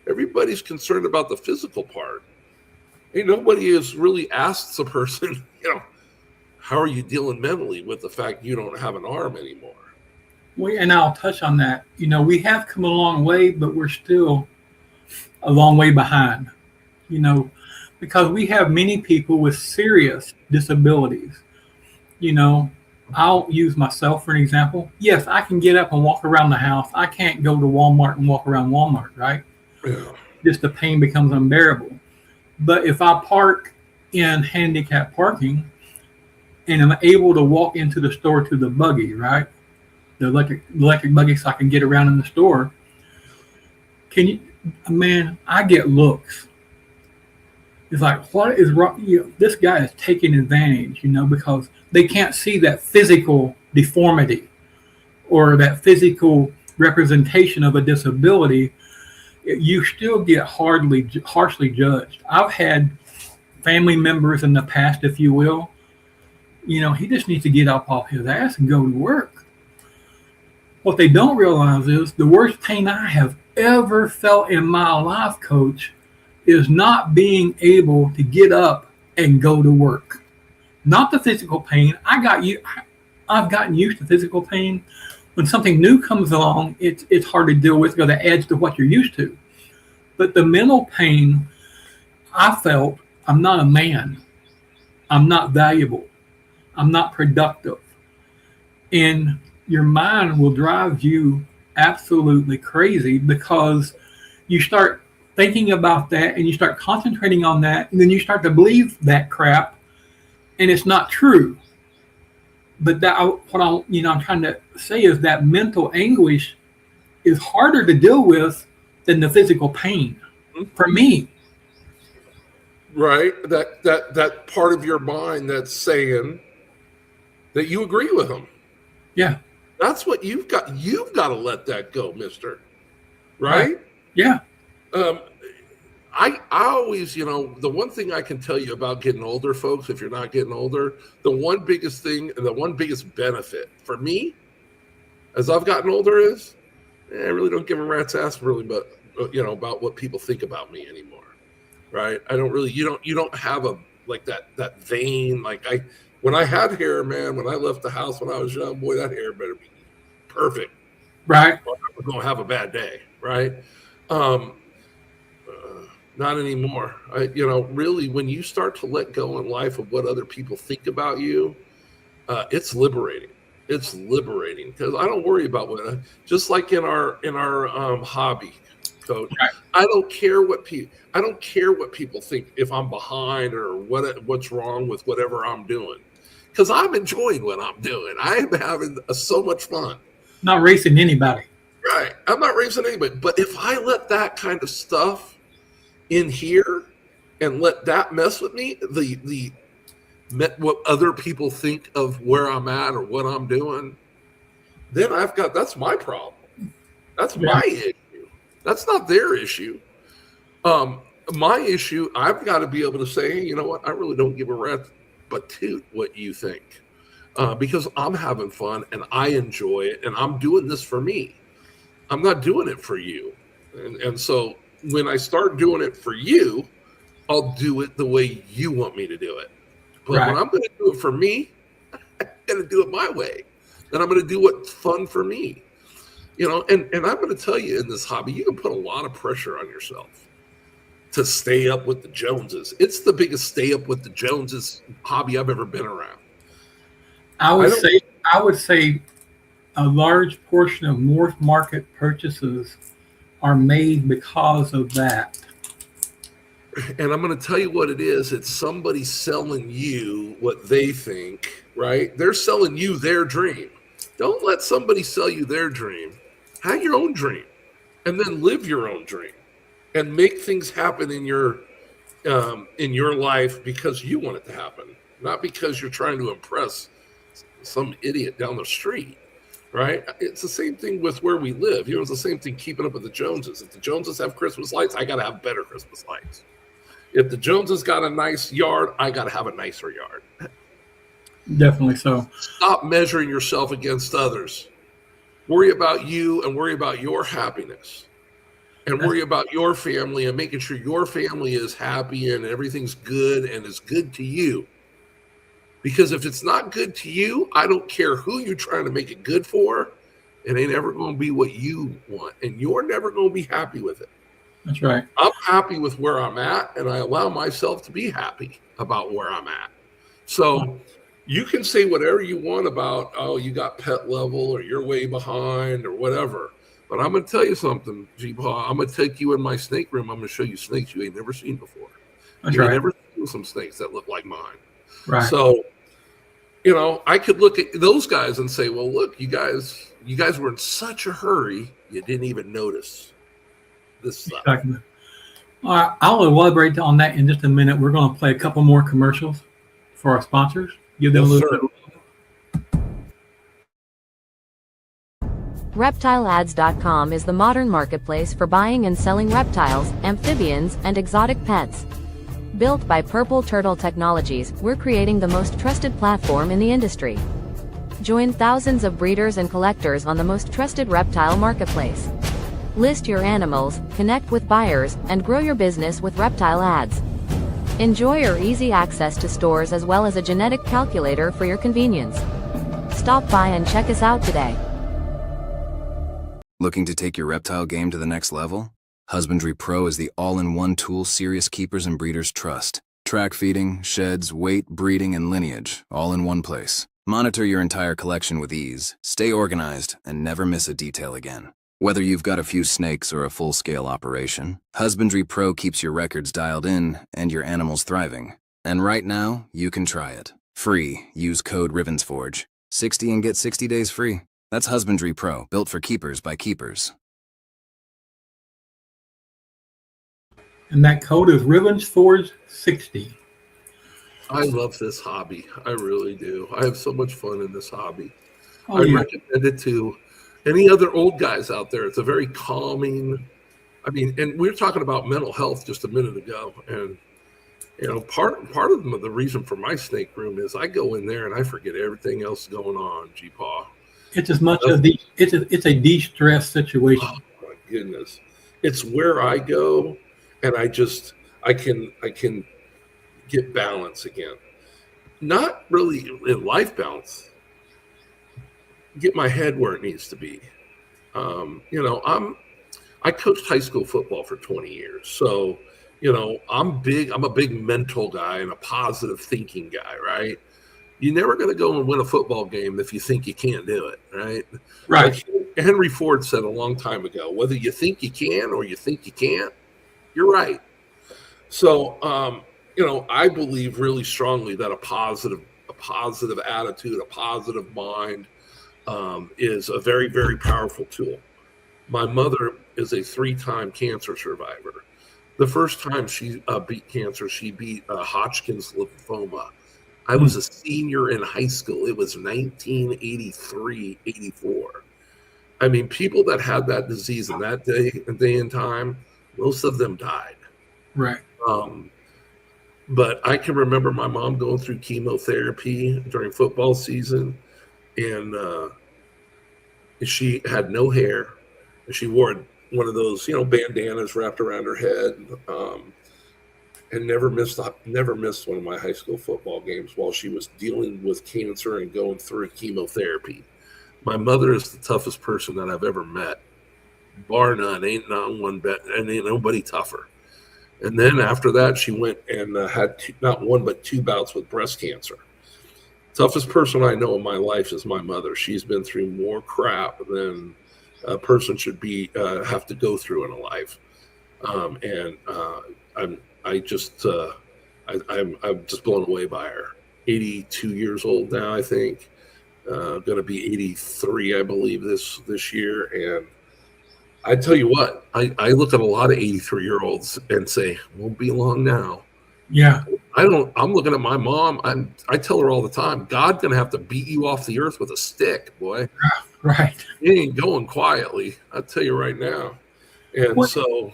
Everybody's concerned about the physical part. Nobody has really asked the person, how are you dealing mentally with the fact you don't have an arm anymore? And I'll touch on that. We have come a long way, but we're still a long way behind. You know, because we have many people with serious disabilities. You know, I'll use myself for an example. Yes, I can get up and walk around the house. I can't go to Walmart and walk around Walmart, right? Yeah. Just the pain becomes unbearable. But if I park in handicap parking and I'm able to walk into the store to the buggy, right? The electric buggy, so I can get around in the store. Man, I get looks. It's like, what is wrong? This guy is taking advantage, because they can't see that physical deformity or that physical representation of a disability. You still get harshly judged. I've had family members in the past, if you will, he just needs to get up off his ass and go to work. What they don't realize is the worst pain I have ever felt in my life, Coach, is not being able to get up and go to work. Not the physical pain. I've gotten used to physical pain. When something new comes along, it's hard to deal with because it adds to what you're used to. But the mental pain, I felt I'm not a man. I'm not valuable. I'm not productive. And your mind will drive you absolutely crazy because you start thinking about that and you start concentrating on that, and then you start to believe that crap, and it's not true. But I'm trying to say is that mental anguish is harder to deal with than the physical pain for me. Right? That part of your mind that's saying that you agree with them. Yeah. That's what you've got. You've got to let that go, mister. Right? Yeah. I always, the one thing I can tell you about getting older, folks, if you're not getting older, the one biggest thing and the one biggest benefit for me as I've gotten older is I really don't give a rat's ass really, but about what people think about me anymore. Right? I don't really, you don't have that vein. When I had hair, man, when I left the house when I was young, boy, that hair better be perfect. Right. Or I'm going to have a bad day. Right? Not anymore. Really, when you start to let go in life of what other people think about you, it's liberating. It's liberating because I don't worry about just like in our hobby, Coach. Right. I don't care what people think if I'm behind or what's wrong with whatever I'm doing, because I'm enjoying what I'm doing. I am having so much fun. Not racing anybody. Right. I'm not racing anybody. But if I let that kind of stuff in here and let that mess with me, what other people think of where I'm at or what I'm doing, then that's my problem. That's my issue. That's not their issue. My issue, I've got to be able to say, hey, you know what? I really don't give a rat's but toot what you think, because I'm having fun and I enjoy it and I'm doing this for me. I'm not doing it for you. And so when I start doing it for you, I'll do it the way you want me to do it. But when I'm going to do it for me, I'm going to do it my way. And I'm going to do what's fun for me. And I'm going to tell you, in this hobby, you can put a lot of pressure on yourself to stay up with the Joneses. It's the biggest stay up with the Joneses hobby I've ever been around. I would say a large portion of morph market purchases are made because of that. And I'm going to tell you what it is. It's somebody selling you what they think, right? They're selling you their dream. Don't let somebody sell you their dream. Have your own dream and then live your own dream and make things happen in your life because you want it to happen, not because you're trying to impress some idiot down the street. Right? It's the same thing with where we live. It's the same thing keeping up with the Joneses. If the Joneses have Christmas lights, I got to have better Christmas lights. If the Joneses got a nice yard, I got to have a nicer yard. Definitely so. Stop measuring yourself against others. Worry about you and worry about your happiness. And worry about your family and making sure your family is happy and everything's good and is good to you. Because if it's not good to you, I don't care who you're trying to make it good for. It ain't ever going to be what you want, and you're never going to be happy with it. That's right. I'm happy with where I'm at, and I allow myself to be happy about where I'm at. So you can say whatever you want about, oh, you got pet level or you're way behind or whatever. But I'm going to tell you something, G-Paw. I'm going to take you in my snake room. I'm going to show you snakes you ain't never seen before. That's you right. ain't never seen some snakes that look like mine. Right. So, I could look at those guys and say, well, look, you guys were in such a hurry, you didn't even notice this stuff. Exactly. All right, I'll elaborate on that in just a minute. We're going to play a couple more commercials for our sponsors. Give them a little bit. ReptileAds.com is the modern marketplace for buying and selling reptiles, amphibians, and exotic pets. Built by Purple Turtle Technologies, we're creating the most trusted platform in the industry. Join thousands of breeders and collectors on the most trusted reptile marketplace. List your animals, connect with buyers, and grow your business with Reptile Ads. Enjoy our easy access to stores as well as a genetic calculator for your convenience. Stop by and check us out today. Looking to take your reptile game to the next level? Husbandry Pro is the all-in-one tool serious keepers and breeders trust. Track feeding, sheds, weight, breeding, and lineage, all in one place. Monitor your entire collection with ease, stay organized, and never miss a detail again. Whether you've got a few snakes or a full-scale operation, Husbandry Pro keeps your records dialed in and your animals thriving. And right now, you can try it. Free. Use code RIVENSFORGE. 60 and get 60 days free. That's Husbandry Pro, built for keepers by keepers. And that code is RivensForge60. I love this hobby. I really do. I have so much fun in this hobby. Oh, I yeah. recommend it to any other old guys out there. It's a very calming, and we were talking about mental health just a minute ago. And, part of the reason for my snake room is I go in there and I forget everything else going on, G-Paw. It's as much as it's a de-stress situation. Oh, my goodness. It's where I go. And I can get balance again. Not really in life balance. Get my head where it needs to be. I coached high school football for 20 years. So, I'm a big mental guy and a positive thinking guy, right? You're never going to go and win a football game if you think you can't do it, right? Right. Like Henry Ford said a long time ago, whether you think you can or you think you can't, you're right. So, I believe really strongly that a positive attitude, a positive mind is a very, very powerful tool. My mother is a 3-time cancer survivor. The first time she beat cancer, she beat Hodgkin's lymphoma. I was a senior in high school. It was 1983, 84. People that had that disease in that day and time, most of them died. Right. But I can remember my mom going through chemotherapy during football season, and she had no hair. She wore one of those, bandanas wrapped around her head, and never missed one of my high school football games while she was dealing with cancer and going through chemotherapy. My mother is the toughest person that I've ever met, bar none. Ain't not one bet, and ain't nobody tougher. And then after that, she went and had not one but 2 bouts with breast cancer. Toughest person I know in my life is my mother. She's been through more crap than a person should have to go through in a life. I'm just blown away by her. 82 years old now, I think. Going to be 83, I believe, this year. And I tell you what, I look at a lot of 83-year-olds and say, won't be long now. Yeah. I'm looking at my mom. I tell her all the time, God's going to have to beat you off the earth with a stick, boy. Right. He ain't going quietly. I'll tell you right now. And so,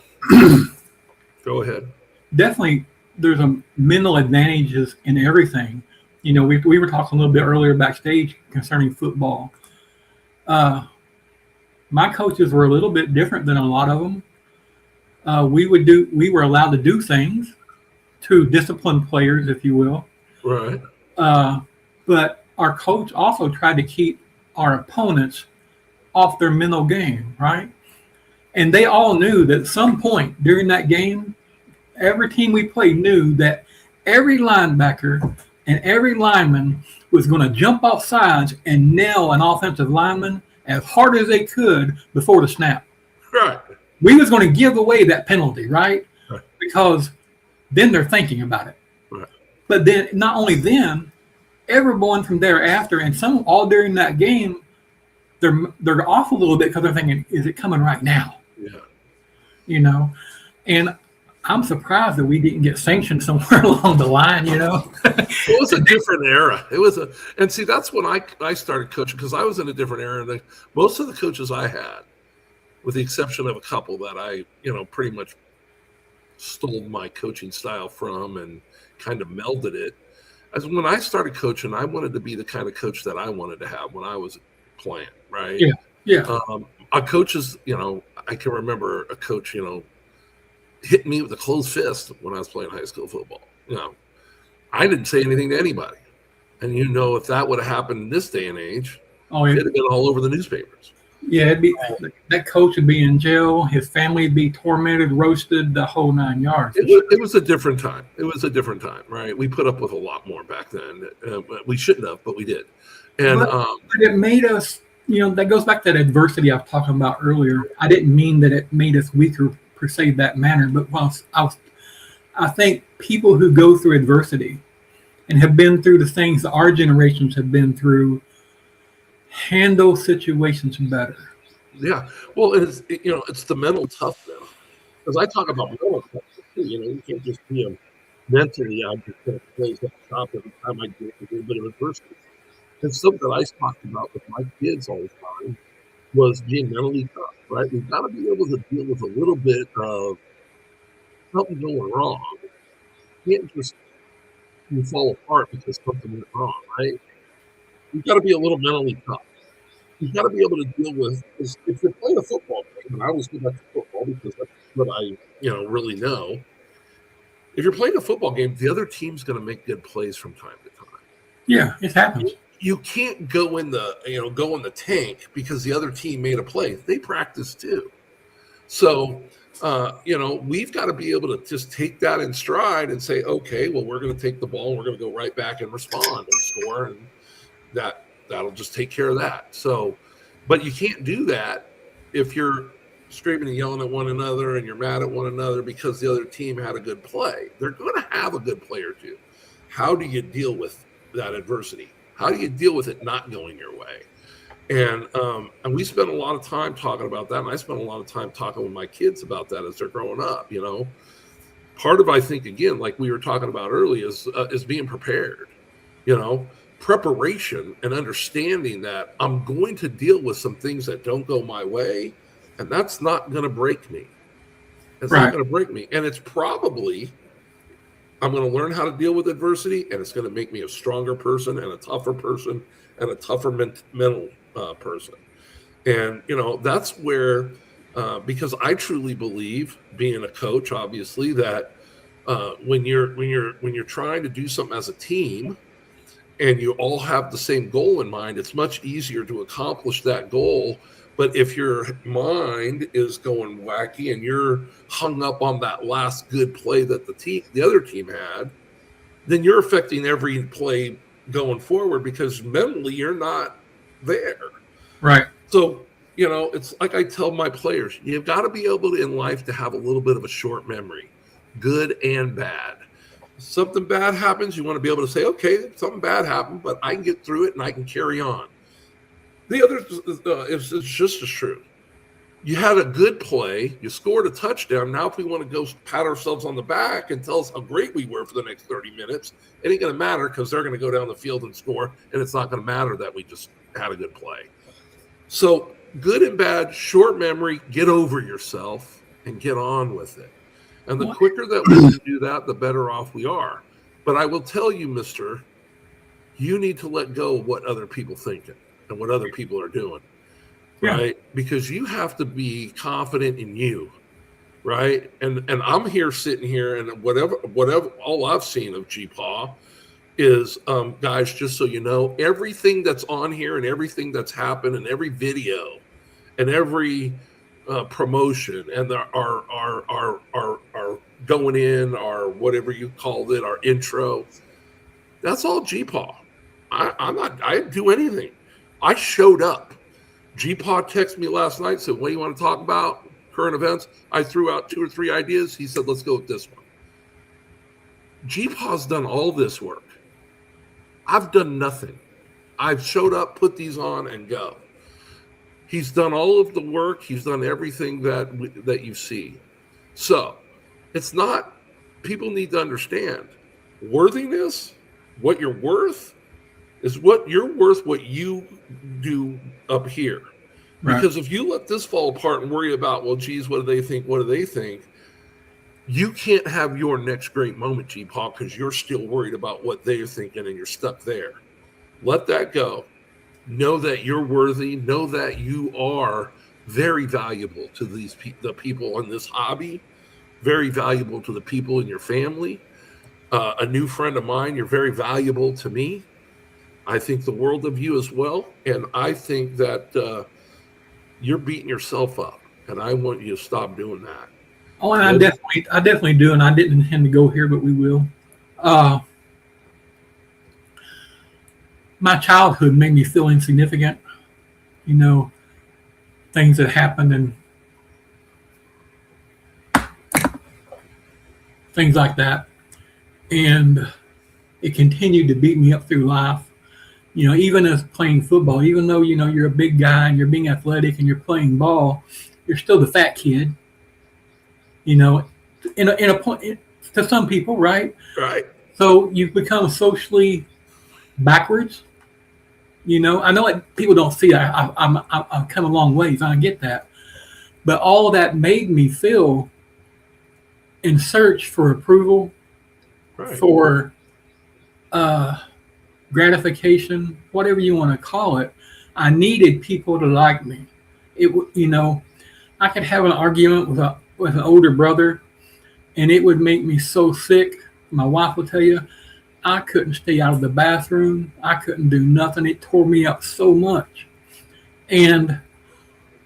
go ahead. Definitely, there's a mental advantages in everything. We were talking a little bit earlier backstage concerning football. My coaches were a little bit different than a lot of them. We were allowed to do things to discipline players, if you will. Right. but our coach also tried to keep our opponents off their mental game, right? And they all knew that at some point during that game, every team we played knew that every linebacker and every lineman was going to jump off sides and nail an offensive lineman as hard as they could before the snap. Right. We was going to give away that penalty, right? Because then they're thinking about it. Right. But then not only then, everyone from thereafter and some all during that game, they're off a little bit because they're thinking, is it coming right now? Yeah. You know, and I'm surprised that we didn't get sanctioned somewhere along the line, you know. It was a different era. And see, that's when I started coaching, because I was in a different era. And most of the coaches I had, with the exception of a couple that I, pretty much stole my coaching style from and kind of melded it. As when I started coaching, I wanted to be the kind of coach that I wanted to have when I was playing, right? Yeah, yeah. A coach is, I can remember a coach, hit me with a closed fist when I was playing high school football. I didn't say anything to anybody. And if that would have happened in this day and age, it'd have been all over the newspapers. Yeah, it'd be that coach would be in jail. His family would be tormented, roasted, the whole 9 yards. It was a different time. It was a different time, right? We put up with a lot more back then. We shouldn't have, but we did. And but it made us, that goes back to that adversity I was talking about earlier. I didn't mean that it made us weaker per se that manner, but I think people who go through adversity and have been through the things that our generations have been through handle situations better. Yeah, well, it's the mental toughness. Because I talk about mental toughness too. You can't just be mentally I'm just going to place at the top every time I get a little bit of adversity. And something I talked about with my kids all the time was being mentally tough. Right, we've got to be able to deal with a little bit of something going wrong. You can't just fall apart because something went wrong, right? You've got to be a little mentally tough. You've got to be able to deal with, if you're playing a football game, and I always go back to football because that's what I, really know. If you're playing a football game, the other team's going to make good plays from time to time. Yeah, it happens. You can't go in the tank because the other team made a play. They practice too. So, we've got to be able to just take that in stride and say, okay, well, we're going to take the ball and we're going to go right back and respond and score, and that'll just take care of that. So, but you can't do that if you're screaming and yelling at one another and you're mad at one another because the other team had a good play. They're going to have a good play or two. How do you deal with that adversity? How do you deal with it not going your way? And we spent a lot of time talking about that, and I spent a lot of time talking with my kids about that as they're growing up. Part of, I think, again, like we were talking about earlier, is being prepared. Preparation and understanding that I'm going to deal with some things that don't go my way, and that's not going to break me. It's not going to break me, and it's probably I'm going to learn how to deal with adversity, and it's going to make me a stronger person and a tougher person and a tougher mental person. And that's where because I truly believe, being a coach, obviously, that when you're trying to do something as a team and you all have the same goal in mind, it's much easier to accomplish that goal. But if your mind is going wacky and you're hung up on that last good play that the other team had, then you're affecting every play going forward because mentally you're not there. Right. So, it's like I tell my players, you've got to be able to, in life, to have a little bit of a short memory, good and bad. Something bad happens, you want to be able to say, okay, something bad happened, but I can get through it and I can carry on. The other is just as true. You had a good play, you scored a touchdown. Now, if we want to go pat ourselves on the back and tell us how great we were for the next 30 minutes, it ain't going to matter because they're going to go down the field and score, and it's not going to matter that we just had a good play. So, good and bad, short memory, get over yourself and get on with it. And the quicker that we can do that, the better off we are. But I will tell you, mister, you need to let go of what other people thinking and what other people are doing, right? Because you have to be confident in you, right? And I'm here sitting here, and whatever all I've seen of G-Paw, is, guys, just so you know, everything that's on here and everything that's happened and every video and every promotion and our going in, our whatever you called it, our intro, that's all G-Paw. I didn't do anything. I showed up. G-Paw texted me last night, said, what do you want to talk about? Current events. I threw out 2 or 3 ideas. He said, let's go with this one. G-Paw's done all this work. I've done nothing. I've showed up, put these on, and go. He's done all of the work. He's done everything that you see. So it's not, people need to understand worthiness, what you're worth, is what you're worth, what you do up here. Right. Because if you let this fall apart and worry about, well, geez, what do they think? What do they think? You can't have your next great moment, G-Paw, because you're still worried about what they're thinking and you're stuck there. Let that go. Know that you're worthy. Know that you are very valuable to the people in this hobby, very valuable to the people in your family. A new friend of mine, you're very valuable to me. I think the world of you as well. And I think that you're beating yourself up, and I want you to stop doing that. Oh, and I definitely do, and I didn't intend to go here, but we will. My childhood made me feel insignificant. You know, things that happened and things like that. And it continued to beat me up through life. You know, even as playing football, even though, you know, you're a big guy and you're being athletic and you're playing ball, you're still the fat kid. You know, in a point to some people, right? Right. So you've become socially backwards. You know, I know people don't see that. I've come a long ways. I get that, but all of that made me feel in search for approval, right, for gratification, whatever you want to call it. I needed people to like me. You know, I could have an argument with an older brother, and it would make me so sick. My wife will tell you, I couldn't stay out of the bathroom. I couldn't do nothing. It tore me up so much. And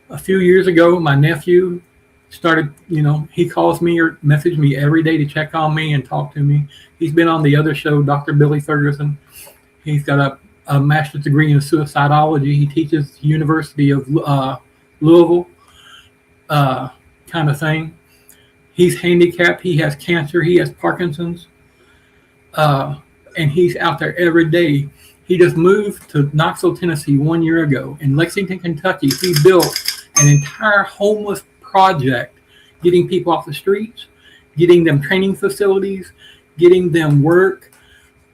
a few years ago, my nephew started, you know, he calls me or messages me every day to check on me and talk to me. He's been on the other show, Dr. Billy Ferguson. He's got a master's degree in suicidology. He teaches the University of Louisville. Kind of thing. He's handicapped. He has cancer. He has Parkinson's. And he's out there every day. He just moved to Knoxville, Tennessee 1 year ago. In Lexington, Kentucky, he built an entire homeless project, getting people off the streets, getting them training facilities, getting them work,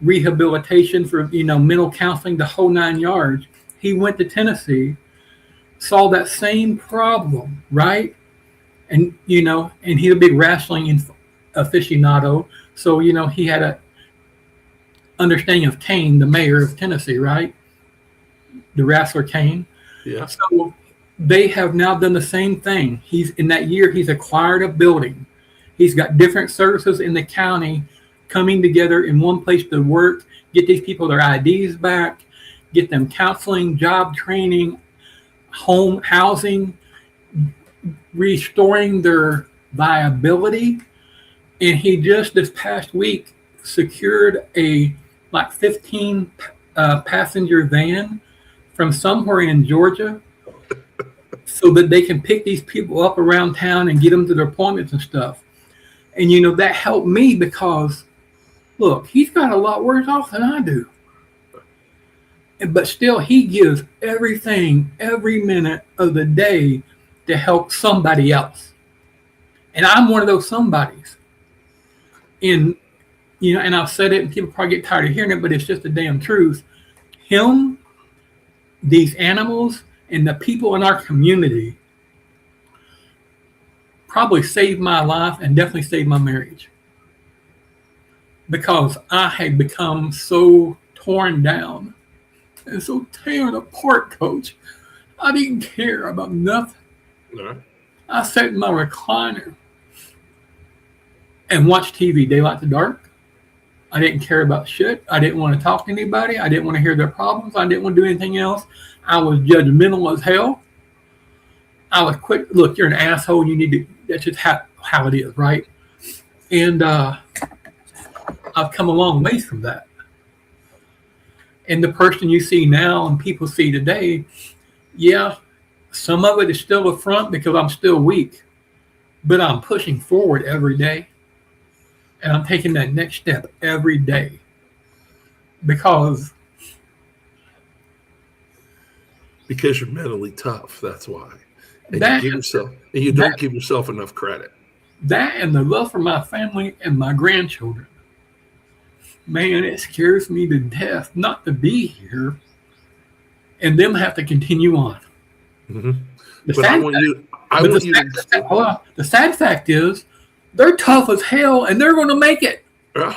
rehabilitation for, you know, mental counseling, the whole 9 yards. He went to Tennessee, saw that same problem, right? And, you know, and he's a big wrestling aficionado. So, you know, he had a understanding of Kane, the mayor of Tennessee, right? The wrestler Kane. Yeah. So they have now done the same thing. In that year, he's acquired a building. He's got different services in the county coming together in one place to work, get these people their IDs back, get them counseling, job training, home housing, restoring their viability. And he just this past week secured a 15 passenger van from somewhere in Georgia so that they can pick these people up around town and get them to their appointments and stuff. And, you know, that helped me because, look, he's got a lot worse off than I do. But still, he gives everything, every minute of the day to help somebody else. And I'm one of those somebodies. And, you know, and I've said it, and people probably get tired of hearing it, but it's just the damn truth. Him, these animals, and the people in our community probably saved my life and definitely saved my marriage. Because I had become so torn down and so torn apart, Coach. I didn't care about nothing. No. I sat in my recliner and watched TV, daylight to dark. I didn't care about shit. I didn't want to talk to anybody. I didn't want to hear their problems. I didn't want to do anything else. I was judgmental as hell. I was quick. Look, you're an asshole. You need to. That's just how it is, right? And I've come a long ways from that. And the person you see now and people see today, yeah, some of it is still a front because I'm still weak, but I'm pushing forward every day. And I'm taking that next step every day because you're mentally tough. That's why. And you don't give yourself enough credit. That and the love for my family and my grandchildren. Man, it scares me to death not to be here and them have to continue on. Mm-hmm. The sad fact is they're tough as hell and they're going to make it. Yeah.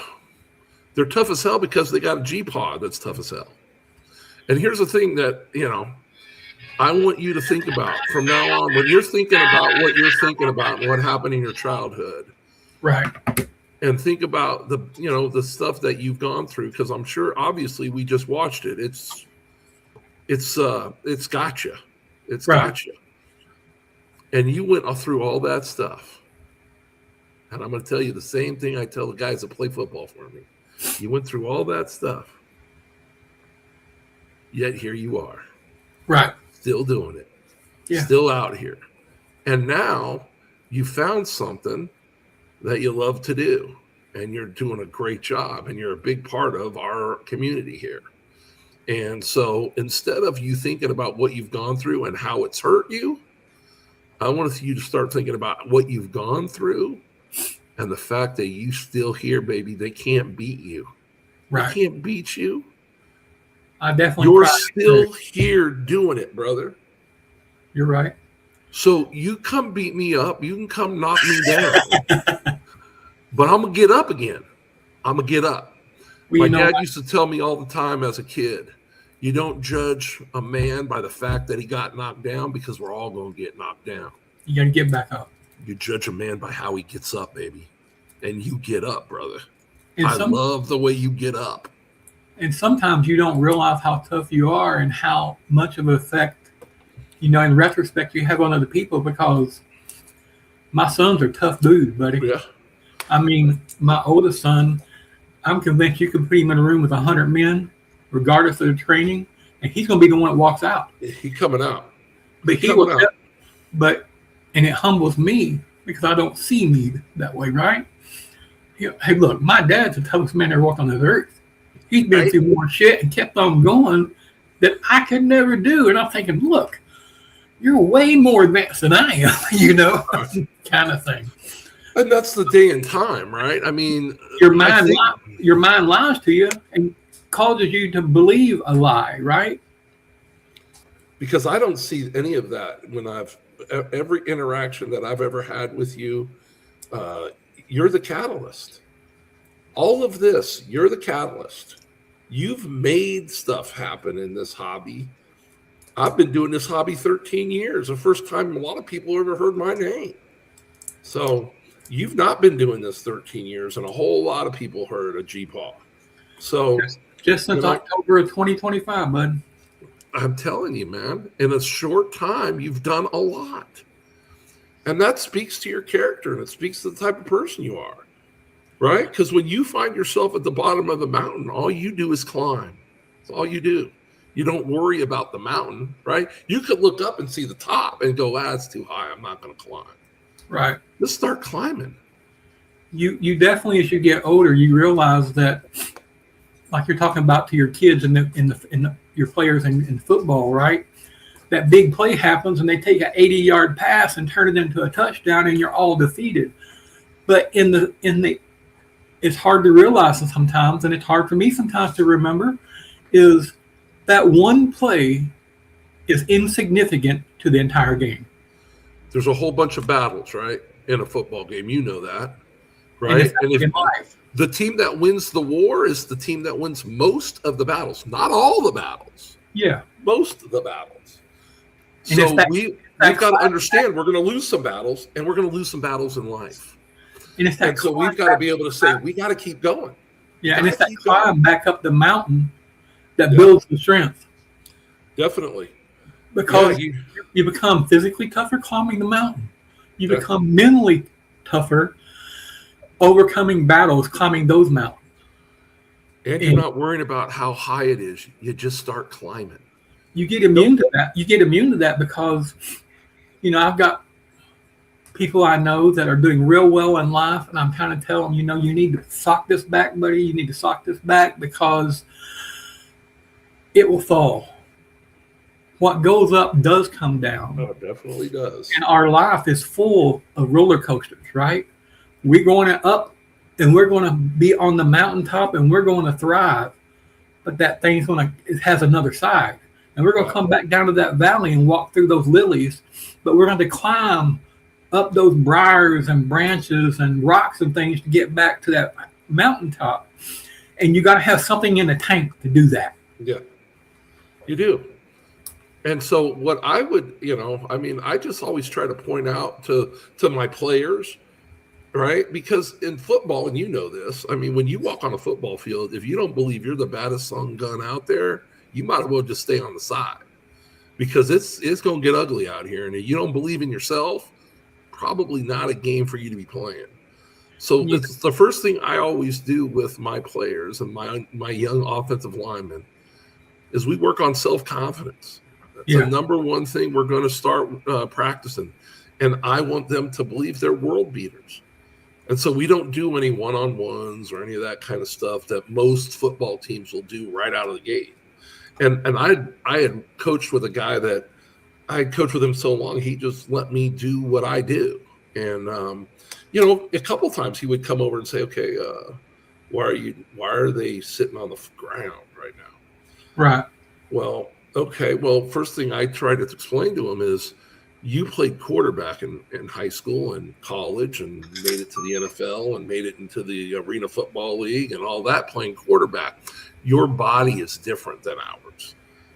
They're tough as hell because they got a G-Paw that's tough as hell. And here's the thing that, I want you to think about from now on, when you're thinking about what you're thinking about and what happened in your childhood. Right. And think about the stuff that you've gone through, because I'm sure obviously we just watched it. It's gotcha. It's right. Gotcha. And you went through all that stuff. And I'm going to tell you the same thing I tell the guys that play football for me. You went through all that stuff. Yet here you are. Right. Still doing it. Yeah. Still out here. And now you found something that you love to do. And you're doing a great job. And you're a big part of our community here. And so instead of you thinking about what you've gone through and how it's hurt you, I want you to start thinking about what you've gone through and the fact that you still here, baby. They can't beat you. Right. They can't beat you. I definitely. You're still here doing it, brother. You're right. So you come beat me up. You can come knock me down. But I'm going to get up again. I'm going to get up. Well, My dad used to tell me all the time as a kid, you don't judge a man by the fact that he got knocked down, because we're all going to get knocked down. You got to get back up. You judge a man by how he gets up, baby. And you get up, brother. And I love the way you get up. And sometimes you don't realize how tough you are and how much of an effect, in retrospect, you have on other people, because my sons are tough dudes, buddy. Yeah. I mean, my oldest son, I'm convinced you can put him in a room with 100 men, regardless of the training, and he's going to be the one that walks out. He's coming out. And it humbles me because I don't see me that way, right? Hey, look, my dad's the toughest man that walked on this earth. He's been through more shit and kept on going that I could never do. And I'm thinking, look, you're way more advanced than I am, kind of thing. And that's the day and time, right? I mean, your mind lies to you and causes you to believe a lie, right? Because I don't see any of that when every interaction that I've ever had with you, you're the catalyst. All of this, you're the catalyst. You've made stuff happen in this hobby. I've been doing this hobby 13 years. The first time a lot of people ever heard my name. So you've not been doing this 13 years, and a whole lot of people heard a G-Paw. So just since October of 2025, bud. I'm telling you, man, in a short time, you've done a lot. And that speaks to your character, and it speaks to the type of person you are, right? Because when you find yourself at the bottom of the mountain, all you do is climb. That's all you do. You don't worry about the mountain, right? You could look up and see the top and go, that's too high. I'm not going to climb. Right. Let's start climbing. You definitely, as you get older, you realize that, like you're talking about to your kids and your players in football, right? That big play happens and they take an 80-yard pass and turn it into a touchdown, and you're all defeated. But it's hard to realize sometimes, and it's hard for me sometimes to remember, is that one play is insignificant to the entire game. There's a whole bunch of battles, right, in a football game. You know that, right? And if the team that wins the war is the team that wins most of the battles, not all the battles. Yeah, most of the battles. So we've got to understand we're going to lose some battles, and we're going to lose some battles in life. And so we've got to be able to say, we got to keep going. Yeah, and Gotta it's that keep going. climb back up the mountain that Yeah. builds the strength Definitely. because Yeah, you become physically tougher climbing the mountain. You yeah. become mentally tougher overcoming battles climbing those mountains. And you're And not worrying about how high it is. You just start climbing. you get immune to that. You get immune to that because, I've got people I know that are doing real well in life, and I'm kind of telling them, you need to sock this back, buddy. You need to sock this back because it will fall. What goes up does come down. Oh, it definitely does. And our life is full of roller coasters, right? We're going up and we're going to be on the mountaintop and we're going to thrive. But that thing's it has another side. And we're going to come back down to that valley and walk through those lilies. But we're going to climb up those briars and branches and rocks and things to get back to that mountaintop. And you got to have something in the tank to do that. Yeah, you do. And so what I would, I just always try to point out to my players, right? Because in football, and you know this, when you walk on a football field, if you don't believe you're the baddest son gun out there, you might as well just stay on the side because it's going to get ugly out here. And if you don't believe in yourself, probably not a game for you to be playing. So it's the first thing I always do with my players and my young offensive linemen is we work on self-confidence. That's the number one thing we're going to start practicing. And I want them to believe they're world beaters. And so we don't do any one-on-ones or any of that kind of stuff that most football teams will do right out of the gate. And I had coached with a guy that I had coached with him so long, he just let me do what I do. And, a couple times he would come over and say, okay, why are they sitting on the ground right now? Right. Well, okay. Well, first thing I try to explain to him is you played quarterback in high school and college and made it to the NFL and made it into the Arena Football League and all that playing quarterback. Your body is different than ours.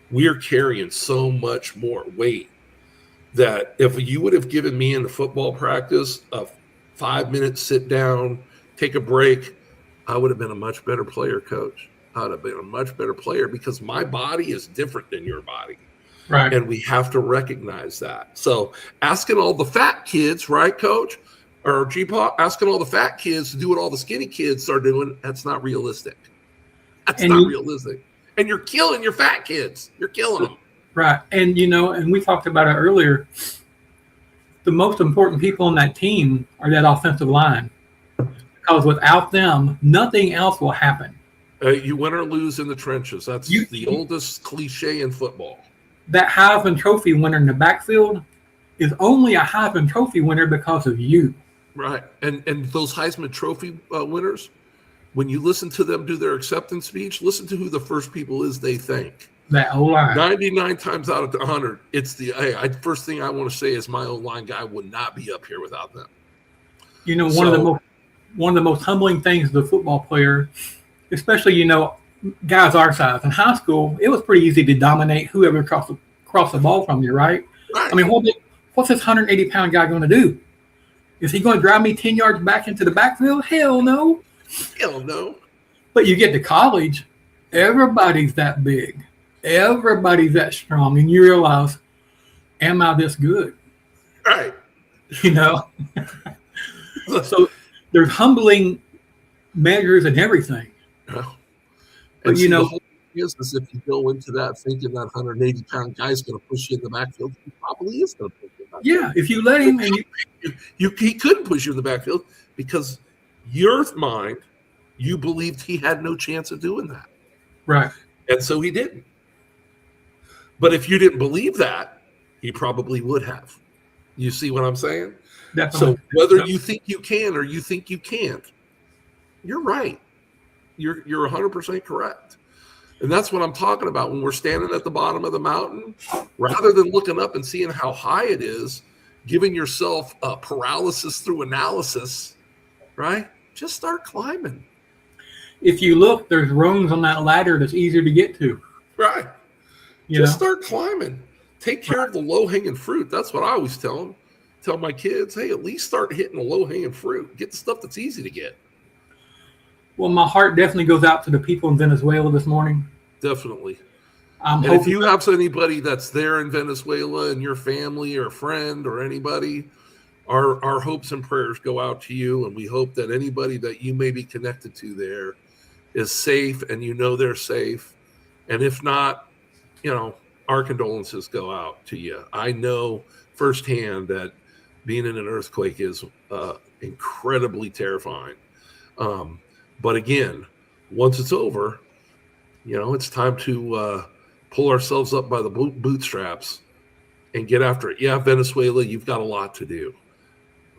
We're carrying so much more weight that if you would have given me in the football practice a 5-minute sit down, take a break, I would have been a much better player, coach. I would have been a much better player because my body is different than your body. Right. And we have to recognize that. So asking all the fat kids, right, coach? Or G-Paw, asking all the fat kids to do what all the skinny kids are doing, that's not realistic. That's not realistic. And you're killing your fat kids. You're killing them. Right. And, and we talked about it earlier. The most important people on that team are that offensive line. Because without them, nothing else will happen. You win or lose in the trenches. That's the oldest cliche in football. That Heisman Trophy winner in the backfield is only a Heisman Trophy winner because of you. Right. And those Heisman Trophy winners, when you listen to them do their acceptance speech, listen to who the first people is they thank. That O-line. 99 times out of 100, it's first thing I want to say is my O-line guy would not be up here without them. One of the most humbling things as a football player, especially, guys our size. In high school, it was pretty easy to dominate whoever crossed the ball from you, right? Right. What's this 180-pound guy going to do? Is he going to drive me 10 yards back into the backfield? Hell no. Hell no. But you get to college, everybody's that big. Everybody's that strong. And you realize, am I this good? Right. So there's humbling measures and everything. Well, but the whole thing is if you go into that thinking that 180-pound guy is going to push you in the backfield, he probably is going to push you in the backfield. Yeah, if you let him, and he couldn't push you in the backfield because your mind, you believed he had no chance of doing that. Right. And so he didn't. But if you didn't believe that, he probably would have. You see what I'm saying? Definitely. So whether you think you can or you think you can't, you're right. You're 100% correct. And that's what I'm talking about when we're standing at the bottom of the mountain. Rather than looking up and seeing how high it is, giving yourself a paralysis through analysis, right? Just start climbing. If you look, there's rungs on that ladder that's easier to get to. Right. Just start climbing. Take care of the low-hanging fruit. That's what I always tell them. Tell my kids, hey, at least start hitting the low-hanging fruit. Get the stuff that's easy to get. Well, my heart definitely goes out to the people in Venezuela this morning. Definitely. I'm And if hoping you have anybody that's there in Venezuela and your family or friend or anybody, our hopes and prayers go out to you. And we hope that anybody that you may be connected to there is safe and they're safe. And if not, our condolences go out to you. I know firsthand that being in an earthquake is incredibly terrifying. But again, once it's over, it's time to pull ourselves up by the bootstraps and get after it. Yeah, Venezuela, you've got a lot to do.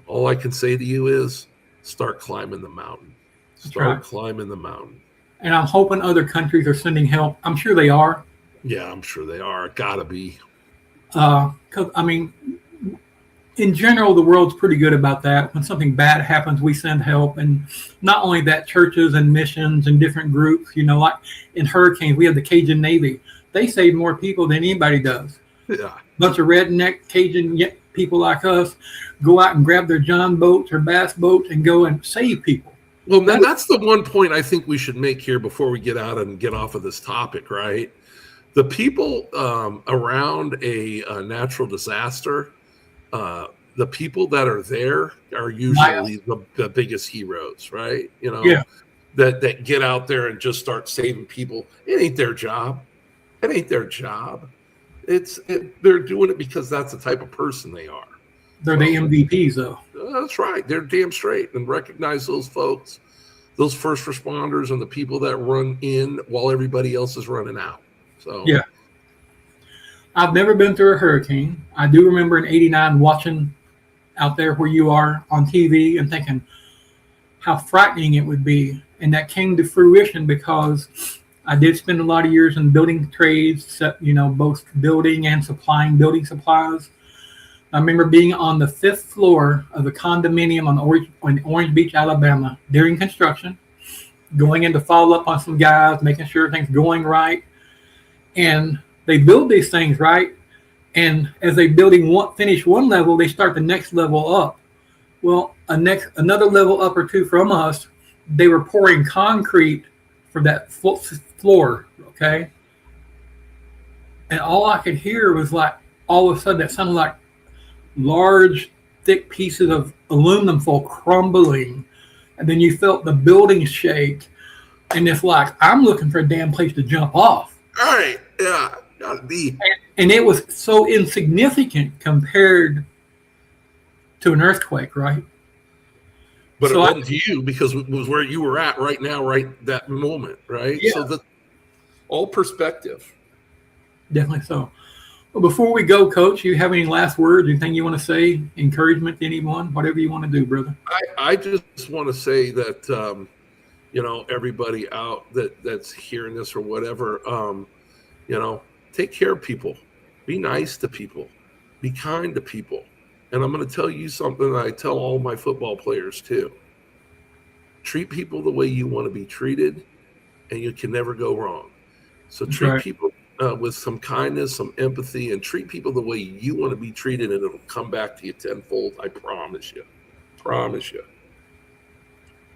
All I can say to you is start climbing the mountain. Start climbing the mountain. And I'm hoping other countries are sending help. I'm sure they are. Yeah, I'm sure they are. Gotta be. 'Cause, I mean, in general, the world's pretty good about that. When something bad happens, we send help. And not only that, churches and missions and different groups, like in hurricanes, we have the Cajun Navy. They save more people than anybody does. Yeah. Bunch of redneck Cajun people like us go out and grab their John boats or bass boats and go and save people. Well, that's the one point I think we should make here before we get out and get off of this topic, right? The people around a natural disaster, the people that are there are usually the biggest heroes, right? That get out there and just start saving people. It ain't their job. It ain't their job. They're doing it because that's the type of person they are. They're the MVPs, though. That's right. They're damn straight. And recognize those folks, those first responders, and the people that run in while everybody else is running out. So yeah. I've never been through a hurricane. I do remember in '89 watching out there where you are on TV and thinking how frightening it would be. And that came to fruition because I did spend a lot of years in building trades, both building and supplying building supplies. I remember being on the 5th floor of a condominium on Orange Beach, Alabama during construction, going in to follow up on some guys, making sure everything's going right. And they build these things, right? And as they finish one level, they start the next level up. Well, another level up or two from us, they were pouring concrete for that floor, okay? And all I could hear was like, all of a sudden, it sounded like large, thick pieces of aluminum foil crumbling. And then you felt the building shake. And it's like, I'm looking for a damn place to jump off. All right. Yeah. Gotta be. And it was so insignificant compared to an earthquake, right? But so it wasn't to you because it was where you were at right now, right that moment, right? Yeah. So all perspective. Definitely so. Well, before we go, Coach, you have any last words, anything you want to say, encouragement to anyone, whatever you want to do, brother? I just want to say that, everybody out that's hearing this or whatever, take care of people. Be nice to people. Be kind to people. And I'm going to tell you something that I tell all my football players too. Treat people the way you want to be treated, and you can never go wrong. So treat people with some kindness, some empathy, and treat people the way you want to be treated, and it'll come back to you tenfold. I promise you. Promise you.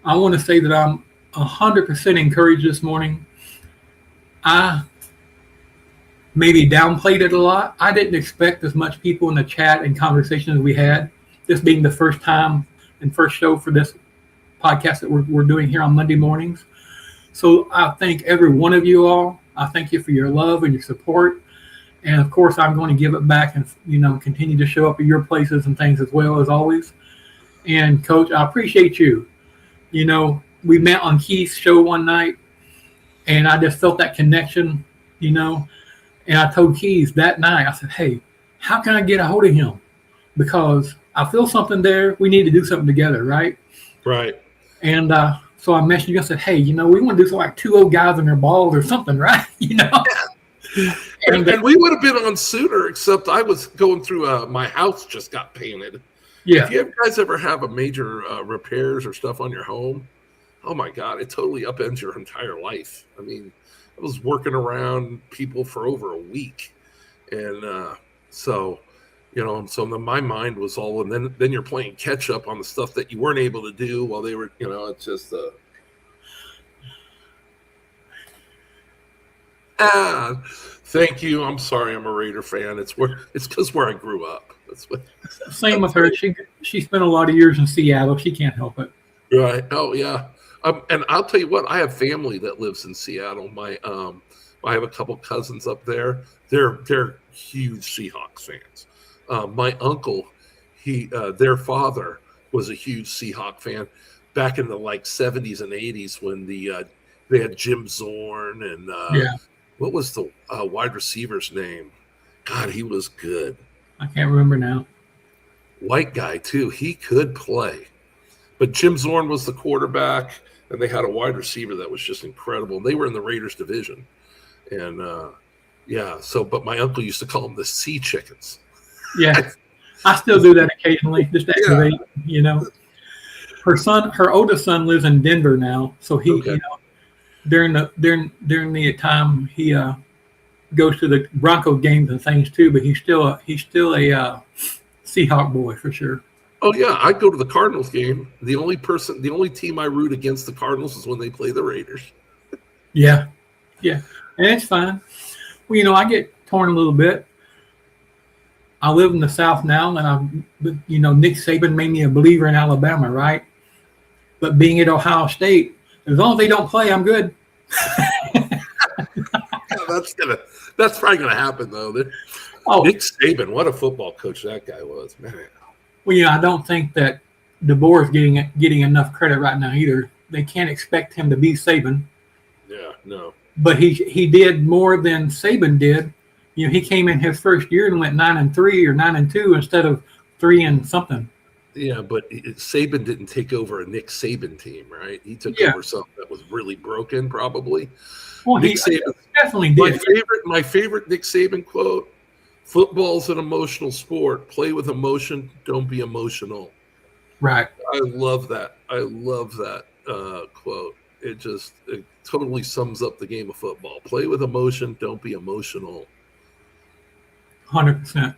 I want to say that I'm 100% encouraged this morning. I maybe downplayed it a lot. I didn't expect as much people in the chat and conversations we had. This being the first time and first show for this podcast that we're doing here on Monday mornings. So I thank every one of you all. I thank you for your love and your support. And of course, I'm going to give it back and, continue to show up at your places and things as well as always. And Coach, I appreciate you. We met on Keith's show one night and I just felt that connection, and I told Keith that night, I said, hey, how can I get a hold of him? Because I feel something there. We need to do something together, right? Right. And so I messaged you and said, hey, we want to do something like 2 old guys and their balls or something, right? And we would have been on sooner, except I was going through my house just got painted. Yeah. If you guys ever have a major repairs or stuff on your home, oh my God, it totally upends your entire life. I mean, I was working around people for over a week. And so my mind was all, and then you're playing catch up on the stuff that you weren't able to do while they were, it's just. Thank you. I'm sorry. I'm a Raider fan. It's because where I grew up. That's what. Same with her. She spent a lot of years in Seattle. She can't help it. Right. Oh yeah. And I'll tell you what. I have family that lives in Seattle. I have a couple cousins up there. They're huge Seahawks fans. My uncle, their father was a huge Seahawk fan back in the like 70s and 80s when they had Jim Zorn and what was the wide receiver's name? God, he was good. I can't remember now. White guy too. He could play. But Jim Zorn was the quarterback, and they had a wide receiver that was just incredible. They were in the Raiders division. And but my uncle used to call them the Sea Chickens. Yeah. I still do that occasionally, just to activate, Her oldest son lives in Denver now. So he, during the time he goes to the Bronco games and things too, but he's still a Seahawk boy for sure. Oh yeah, I go to the Cardinals game. The only team I root against the Cardinals is when they play the Raiders. Yeah, and it's fine. Well, I get torn a little bit. I live in the South now, and Nick Saban made me a believer in Alabama, right? But being at Ohio State, as long as they don't play, I'm good. That's probably gonna happen though. Nick Saban, what a football coach that guy was, man. Well, I don't think that DeBoer is getting enough credit right now either. They can't expect him to be Saban. Yeah, no. But he did more than Saban did. He came in his first year and went 9-3 or 9-2 instead of 3 and something. Yeah, but Saban didn't take over a Nick Saban team, right? He took over something that was really broken, probably. Well, Nick Saban definitely did. My favorite Nick Saban quote: "Football's an emotional sport. Play with emotion. Don't be emotional." Right. I love that. Quote. It totally sums up the game of football. Play with emotion. Don't be emotional. 100%.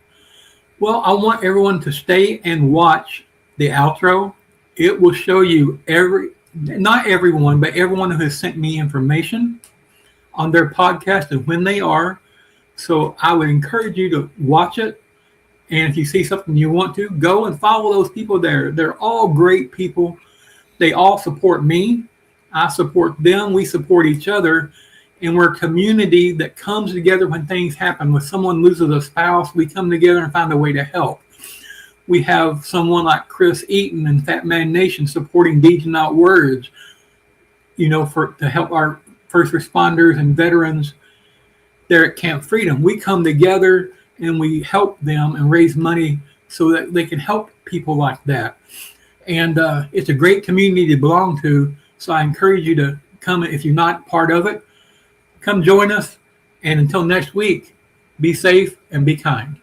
Well, I want everyone to stay and watch the outro. It will show you not everyone, but everyone who has sent me information on their podcast and when they are. So I would encourage you to watch it. And if you see something you want to, go and follow those people there. They're all great people. They all support me. I support them. We support each other. And we're a community that comes together when things happen. When someone loses a spouse, we come together and find a way to help. We have someone like Chris Eaton and Fat Man Nation supporting Deeds and Not Words, to help our first responders and veterans there at Camp Freedom. We come together and we help them and raise money so that they can help people like that. And it's a great community to belong to. So I encourage you to come. If you're not part of it, come join us. And until next week, be safe and be kind.